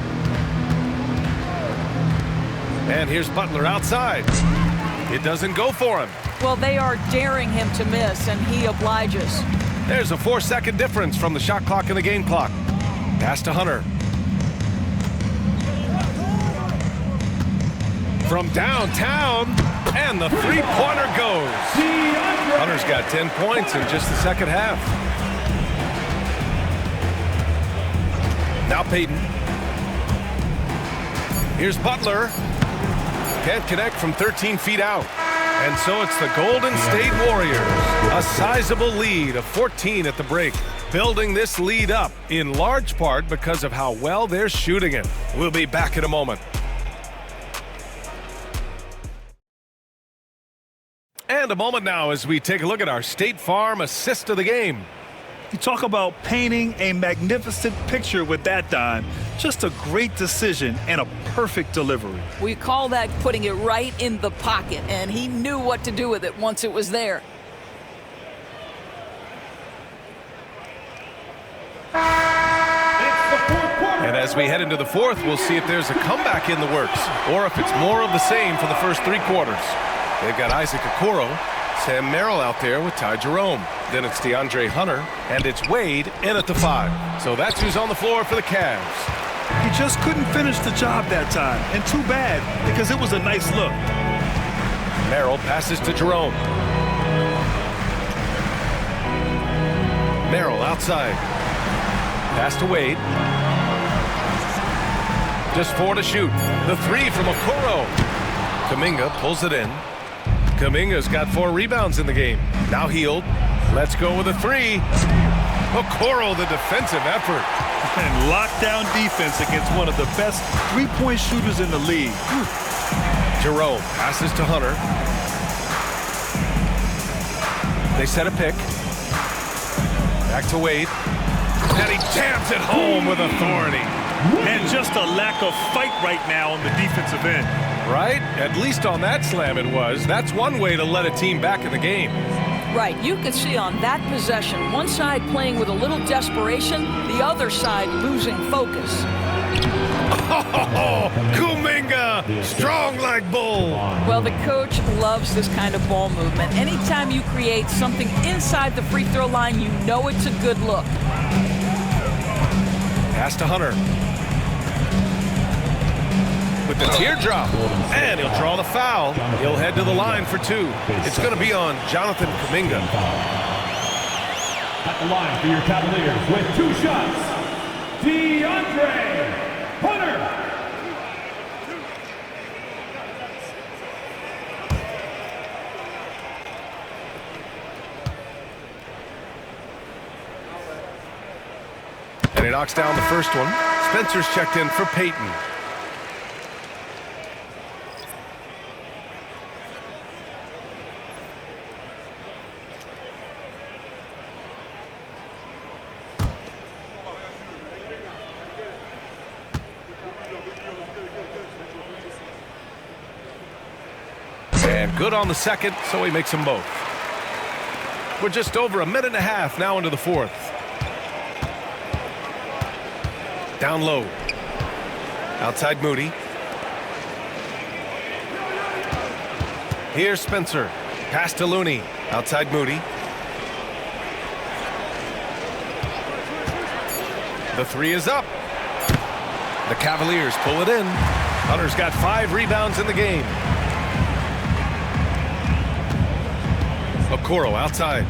And here's Butler outside. It doesn't go for him. Well, they are daring him to miss, and he obliges. There's a 4-second difference from the shot clock and the game clock. Pass to Hunter. From downtown, and the three-pointer goes. Hunter's got 10 points in just the second half. Now Payton. Here's Butler. Can't connect from 13 feet out. And so it's the Golden State Warriors. A sizable lead of 14 at the break. Building this lead up in large part because of how well they're shooting it. We'll be back in a moment. And a moment now as we take a look at our State Farm assist of the game. You talk about painting a magnificent picture with that dime. Just a great decision and a perfect delivery. We call that putting it right in the pocket, and he knew what to do with it once it was there. And as we head into the fourth, we'll see if there's a comeback in the works or if it's more of the same for the first 3 quarters. They've got Isaac Okoro, Sam Merrill out there with Ty Jerome. Then it's DeAndre Hunter, and it's Wade in at the 5. So that's who's on the floor for the Cavs. He just couldn't finish the job that time, and too bad because it was a nice look. Merrill passes to Jerome. Merrill outside. Pass to Wade. Just 4 to shoot. The 3 from Okoro. Kuminga pulls it in. Kuminga's got 4 rebounds in the game. Now Hield. Let's go with a 3. Okoro, the defensive effort. And lockdown defense against one of the best 3-point shooters in the league. Jerome passes to Hunter. They set a pick. Back to Wade. And he jams it home with authority. And just a lack of fight right now on the defensive end. Right? At least on that slam it was. That's one way to let a team back in the game. Right, you could see on that possession, one side playing with a little desperation, the other side losing focus. Oh, Kuminga, strong like bull. Well, the coach loves this kind of ball movement. Anytime you create something inside the free throw line, you know it's a good look. Pass to Hunter. With the teardrop, and he'll draw the foul. He'll head to the line for two. It's going to be on Jonathan Kuminga. At the line for your Cavaliers with 2 shots, DeAndre Hunter. And he knocks down the first one. Spencer's checked in for Peyton. And good on the second, so he makes them both. We're just over a minute and a half now into the fourth. Down low. Outside Moody. Here's Spencer. Pass to Looney. Outside Moody. The three is up. The Cavaliers pull it in. Hunter's got 5 rebounds in the game. Okoro outside.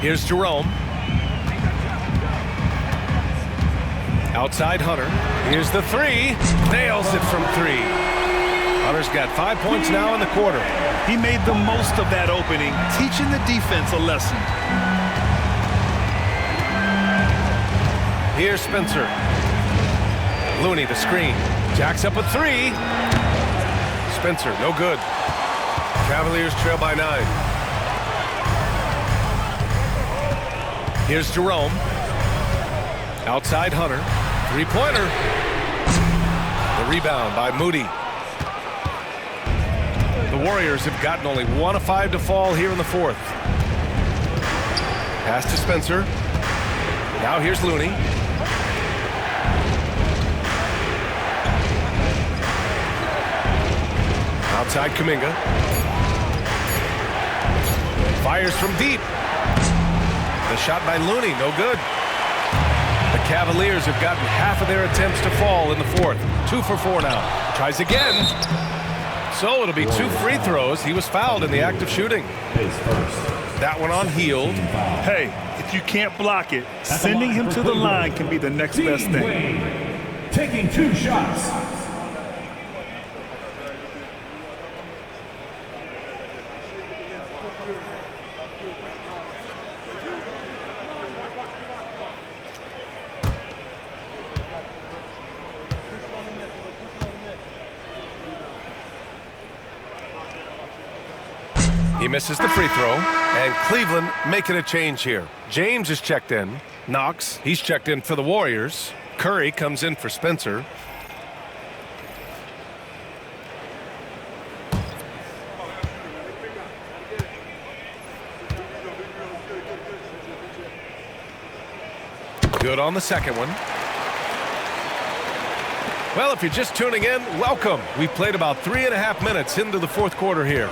Here's Jerome. Outside Hunter. Here's the three. Nails it from 3. Hunter's got 5 points now in the quarter. He made the most of that opening, teaching the defense a lesson. Here's Spencer. Looney, the screen. Jacks up a 3. Spencer, no good. Cavaliers trail by 9. Here's Jerome. Outside Hunter. 3-pointer. The rebound by Moody. The Warriors have gotten only 1 of 5 to fall here in the fourth. Pass to Spencer. Now here's Looney. Outside Kuminga. Fires from deep. The shot by Looney, no good. The Cavaliers have gotten half of their attempts to fall in the fourth. 2 for 4 now. Tries again. So it'll be 2 free throws. He was fouled in the act of shooting. That one on Hield. Hey, if you can't block it, sending him to the line can be the next best thing. Taking 2 shots. He misses the free throw, and Cleveland making a change here. James is checked in. Knox, he's checked in for the Warriors. Curry comes in for Spencer. Good on the second one. Well, if you're just tuning in, welcome. We've played about 3.5 minutes into the fourth quarter here.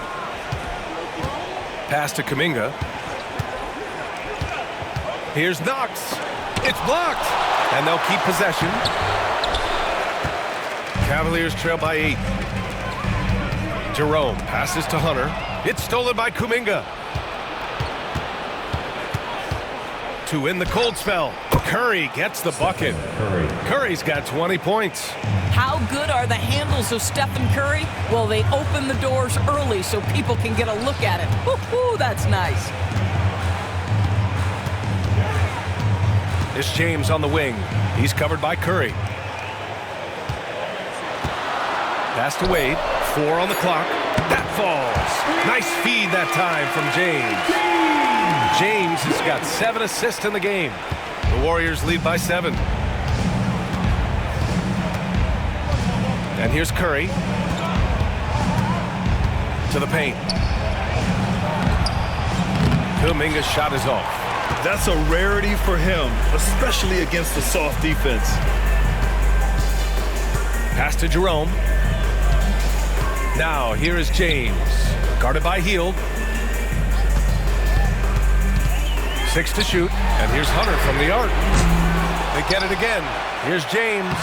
Pass to Kuminga. Here's Knox. It's blocked. And they'll keep possession. Cavaliers trail by 8. Jerome passes to Hunter. It's stolen by Kuminga. To win the cold spell. Curry gets the bucket. Curry's got 20 points. How good are the handles of Stephen Curry? Well, they open the doors early so people can get a look at it. Woo-hoo, that's nice. It's James on the wing. He's covered by Curry. Pass to Wade. 4 on the clock. That falls. Nice feed that time from James. James has got 7 assists in the game. The Warriors lead by 7. And here's Curry. To the paint. Kuminga's shot is off. That's a rarity for him, especially against a soft defense. Pass to Jerome. Now here is James. Guarded by Hield. 6 to shoot. And here's Hunter from the arc. They get it again. Here's James.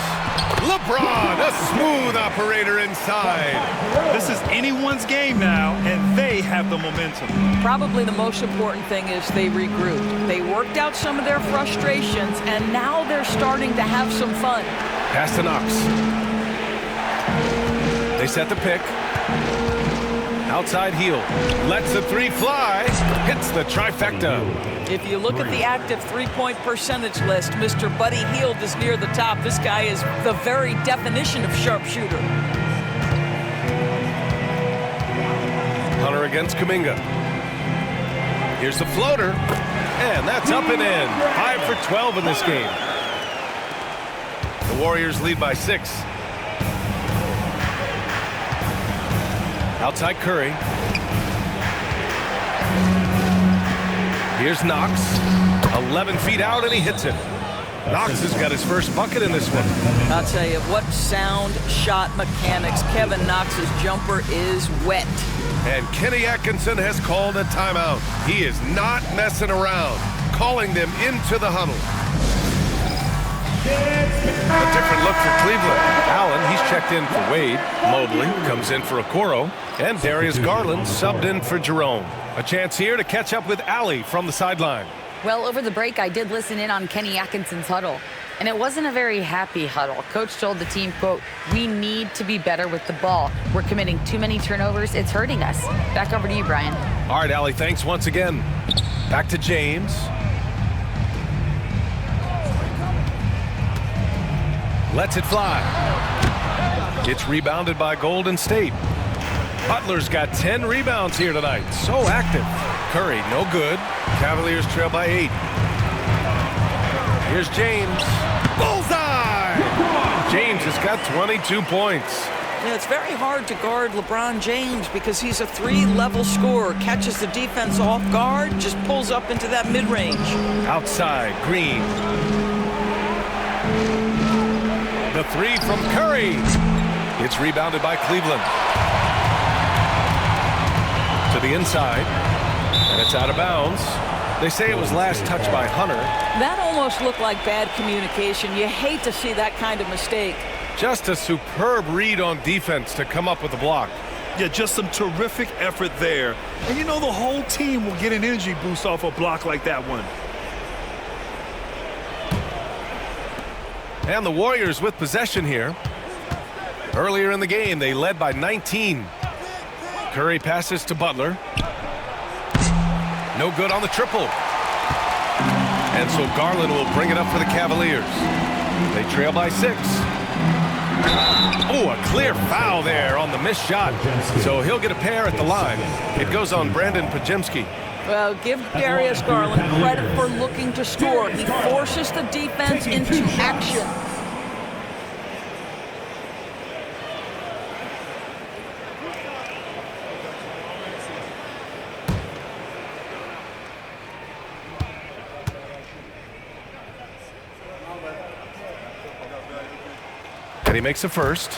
LeBron, a smooth operator inside. This is anyone's game now, and they have the momentum. Probably the most important thing is they regrouped. They worked out some of their frustrations, and now they're starting to have some fun. Pass to Knox. They set the pick. Outside Hield. Lets the 3 fly. Hits the trifecta. If you look at the active three-point percentage list, Mr. Buddy Hield is near the top. This guy is the very definition of sharpshooter. Hunter against Kuminga. Here's the floater. And that's up and in. 5 for 12 in this game. The Warriors lead by 6. Outside Curry. Here's Knox. 11 feet out, and he hits it. Knox has got his first bucket in this one. I'll tell you, what sound shot mechanics. Kevin Knox's jumper is wet. And Kenny Atkinson has called a timeout. He is not messing around, calling them into the huddle. A different look for Cleveland. Allen, he's checked in for Wade. Mobley comes in for Okoro. And Darius Garland subbed in for Jerome. A chance here to catch up with Allie from the sideline. Well, over the break, I did listen in on Kenny Atkinson's huddle, and it wasn't a very happy huddle. Coach told the team, quote, "We need to be better with the ball. We're committing too many turnovers. It's hurting us." Back over to you, Brian. All right, Allie, thanks once again. Back to James. Lets it fly. It's rebounded by Golden State. Butler's got 10 rebounds here tonight. So active. Curry, no good. Cavaliers trail by 8. Here's James. Bullseye! James has got 22 points. Yeah, it's very hard to guard LeBron James because he's a 3-level scorer. Catches the defense off guard, just pulls up into that mid-range. Outside, Green. The 3 from Curry. It's rebounded by Cleveland. To the inside, and it's out of bounds. They say it was last touched by Hunter. That almost looked like bad communication. You hate to see that kind of mistake. Just a superb read on defense to come up with the block. Yeah, just some terrific effort there. And you know the whole team will get an energy boost off a block like that one. And the Warriors with possession here. Earlier in the game, they led by 19. Curry passes to Butler. No good on the triple. And so Garland will bring it up for the Cavaliers. They trail by 6. Oh, a clear foul there on the missed shot. So he'll get a pair at the line. It goes on Brandon Pajemski. Well, give Darius Garland credit for looking to score. He forces the defense into action. And he makes a first.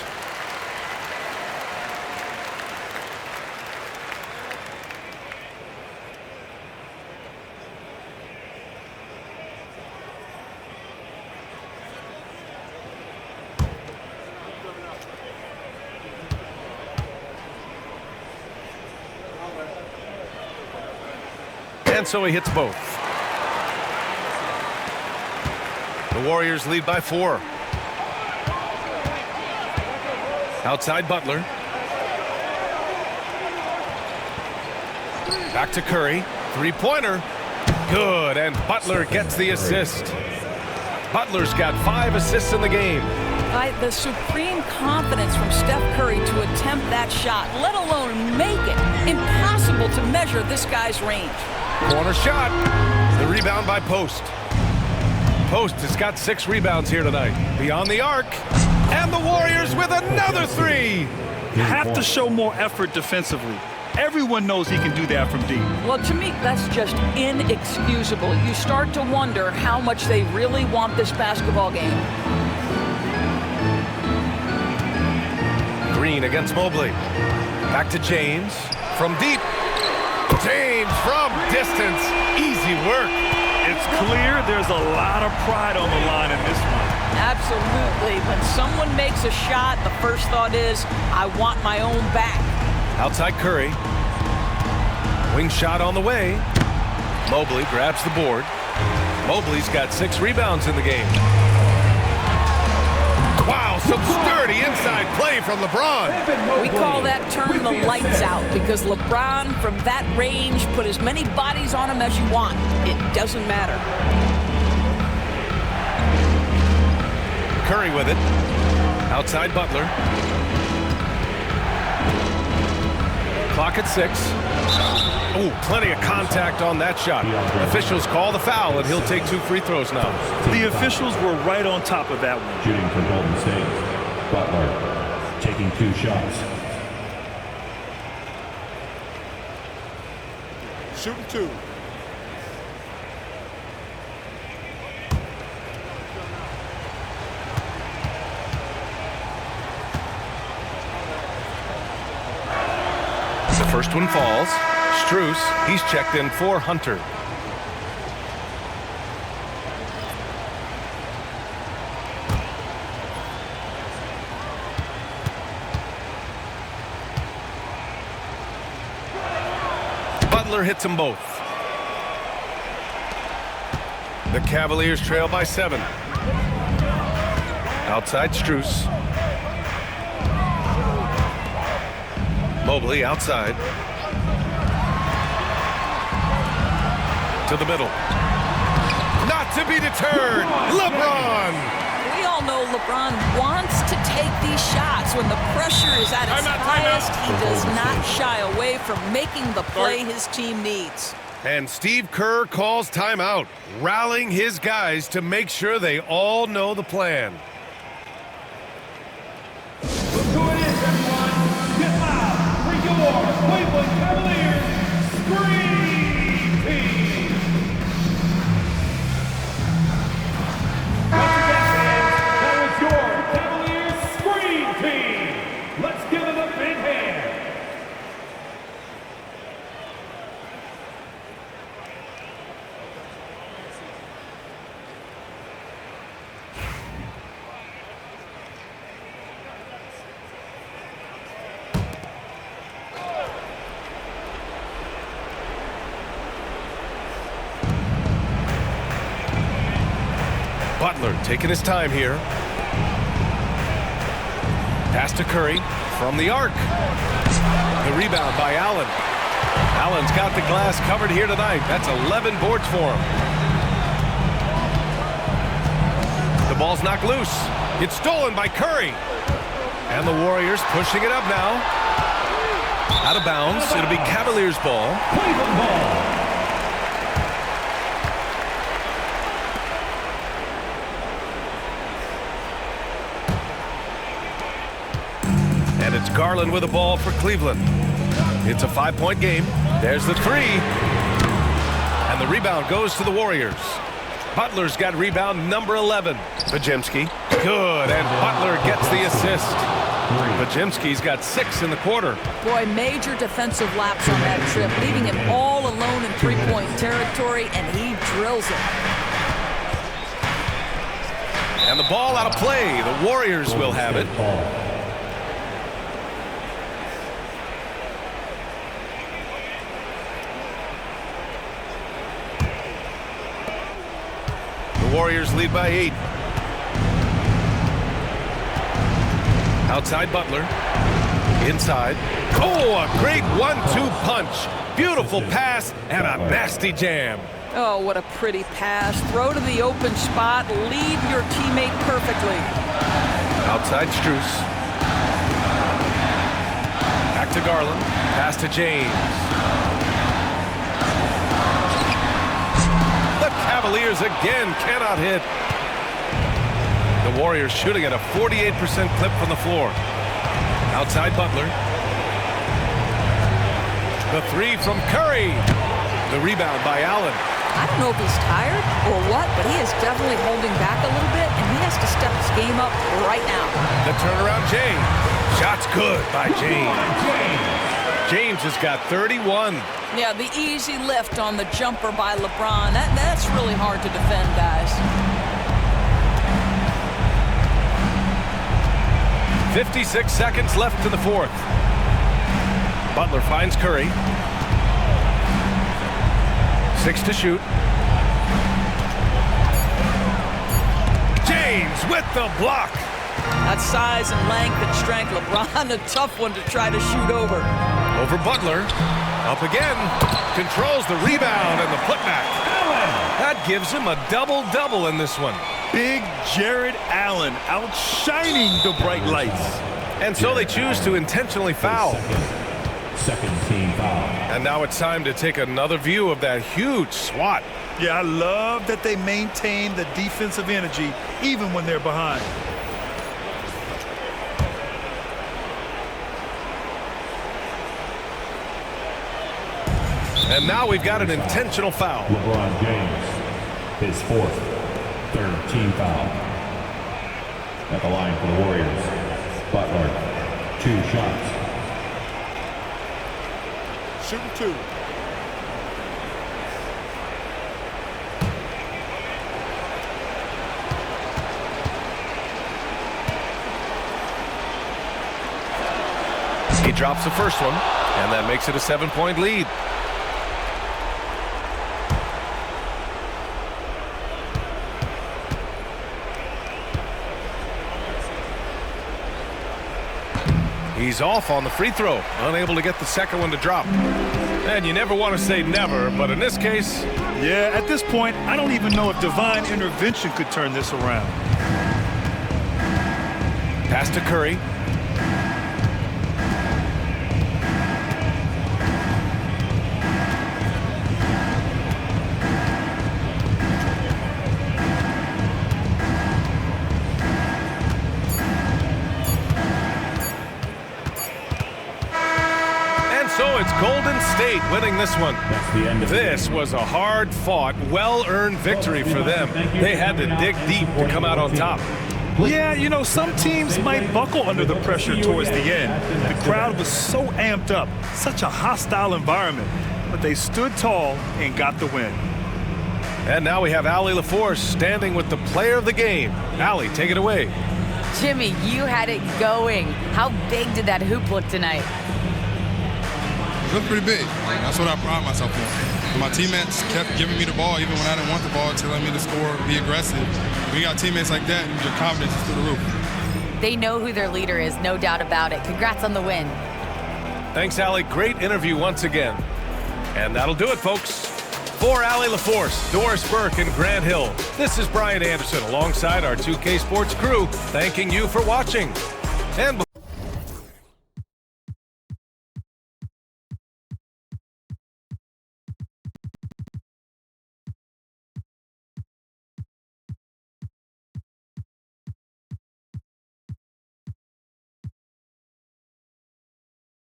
And so he hits both. The Warriors lead by 4. Outside Butler. Back to Curry. Three-pointer. Good, and Butler gets the assist. Butler's got 5 assists in the game. Right? The supreme confidence from Steph Curry to attempt that shot, let alone make it. Impossible to measure this guy's range. Corner shot. The rebound by Post. Post has got 6 rebounds here tonight. Beyond the arc. And the Warriors with another 3. Have to show more effort defensively. Everyone knows he can do that from deep. Well, to me, that's just inexcusable. You start to wonder how much they really want this basketball game. Green against Mobley. Back to James. From deep. James from distance. Easy work. It's clear there's a lot of pride on the line in this one. Absolutely. When someone makes a shot, the first thought is, I want my own back. Outside Curry. Wing shot on the way. Mobley grabs the board. Mobley's got 6 rebounds in the game. Wow, some sturdy inside play from LeBron. We call that turn the lights out because LeBron, from that range, put as many bodies on him as you want. It doesn't matter. Curry with it. Outside Butler. Clock at 6. Oh, plenty of contact on that shot. Officials call the foul, and he'll take 2 free throws now. The officials were right on top of that one. Shooting for Golden State. Butler taking 2 shots. Shooting 2. The first one falls. Strus, he's checked in for Hunter. Butler hits them both. The Cavaliers trail by 7. Outside Strus. Mobley outside. To the middle. Not to be deterred. LeBron. We all know LeBron wants to take these shots. When the pressure is at its highest, he does not shy away from making the play his team needs. And Steve Kerr calls timeout, rallying his guys to make sure they all know the plan. Look who it is, everyone. Get loud for your Cleveland Cavaliers Scream Team. Once again, fans, that was your Cavaliers Scream Team. Let's give them a big hand. Butler taking his time here. Pass to Curry from the arc. The rebound by Allen. Allen's got the glass covered here tonight. That's 11 boards for him. The ball's knocked loose. It's stolen by Curry. And the Warriors pushing it up now. Out of bounds. It'll be Cavaliers ball. Cleveland ball. And it's Garland with the ball for Cleveland. It's a 5-point game. There's the 3. And the rebound goes to the Warriors. Butler's got rebound number 11. Pajemski. Good. And Butler gets the assist. Pajemski's got 6 in the quarter. Boy, major defensive lapse on that trip, leaving him all alone in three-point territory, and he drills it. And the ball out of play. The Warriors will have it. Warriors lead by 8. Outside Butler. Inside. Oh, a great 1-2 punch. Beautiful pass and a nasty jam. Oh, what a pretty pass. Throw to the open spot. Lead your teammate perfectly. Outside Strus. Back to Garland. Pass to James. The Cavaliers again cannot hit. The Warriors shooting at a 48% clip from the floor. Outside Butler. The three from Curry. The rebound by Allen. I don't know if he's tired or what, but he is definitely holding back a little bit, and he has to step his game up right now. The turnaround James. Shot's good by James. James has got 31. Yeah, the easy lift on the jumper by LeBron. That's really hard to defend, guys. 56 seconds left in the fourth. Butler finds Curry. 6 to shoot. James with the block. That size and length and strength, LeBron, a tough one to try to shoot over. Over Butler. Up again. Controls the rebound and the putback. That gives him a double-double in this one. Big Jared Allen outshining the bright lights. And so they choose to intentionally foul. Second team foul. And now it's time to take another view of that huge swat. Yeah, I love that they maintain the defensive energy even when they're behind. And now we've got an intentional foul. LeBron James, his fourth, third team foul. At the line for the Warriors, Butler, 2 shots. Shooting 2. He drops the first one, and that makes it a 7-point lead. He's off on the free throw, unable to get the second one to drop. And you never want to say never, but in this case... Yeah, at this point, I don't even know if divine intervention could turn this around. Pass to Curry. So it's Golden State winning this one. This was a hard-fought, well-earned victory for them. They had to dig deep to come out on top. Yeah, you know, some teams might buckle under the pressure towards the end. The crowd was so amped up, such a hostile environment. But they stood tall and got the win. And now we have Allie LaForce standing with the player of the game. Allie, take it away. Jimmy, you had it going. How big did that hoop look tonight? It looked pretty big. That's what I pride myself on. My teammates kept giving me the ball even when I didn't want the ball, telling me to score, be aggressive. When you got teammates like that, your confidence is through the roof. They know who their leader is, no doubt about it. Congrats on the win. Thanks, Allie. Great interview once again. And that'll do it, folks. For Allie LaForce, Doris Burke, and Grant Hill, this is Brian Anderson alongside our 2K Sports crew, thanking you for watching. And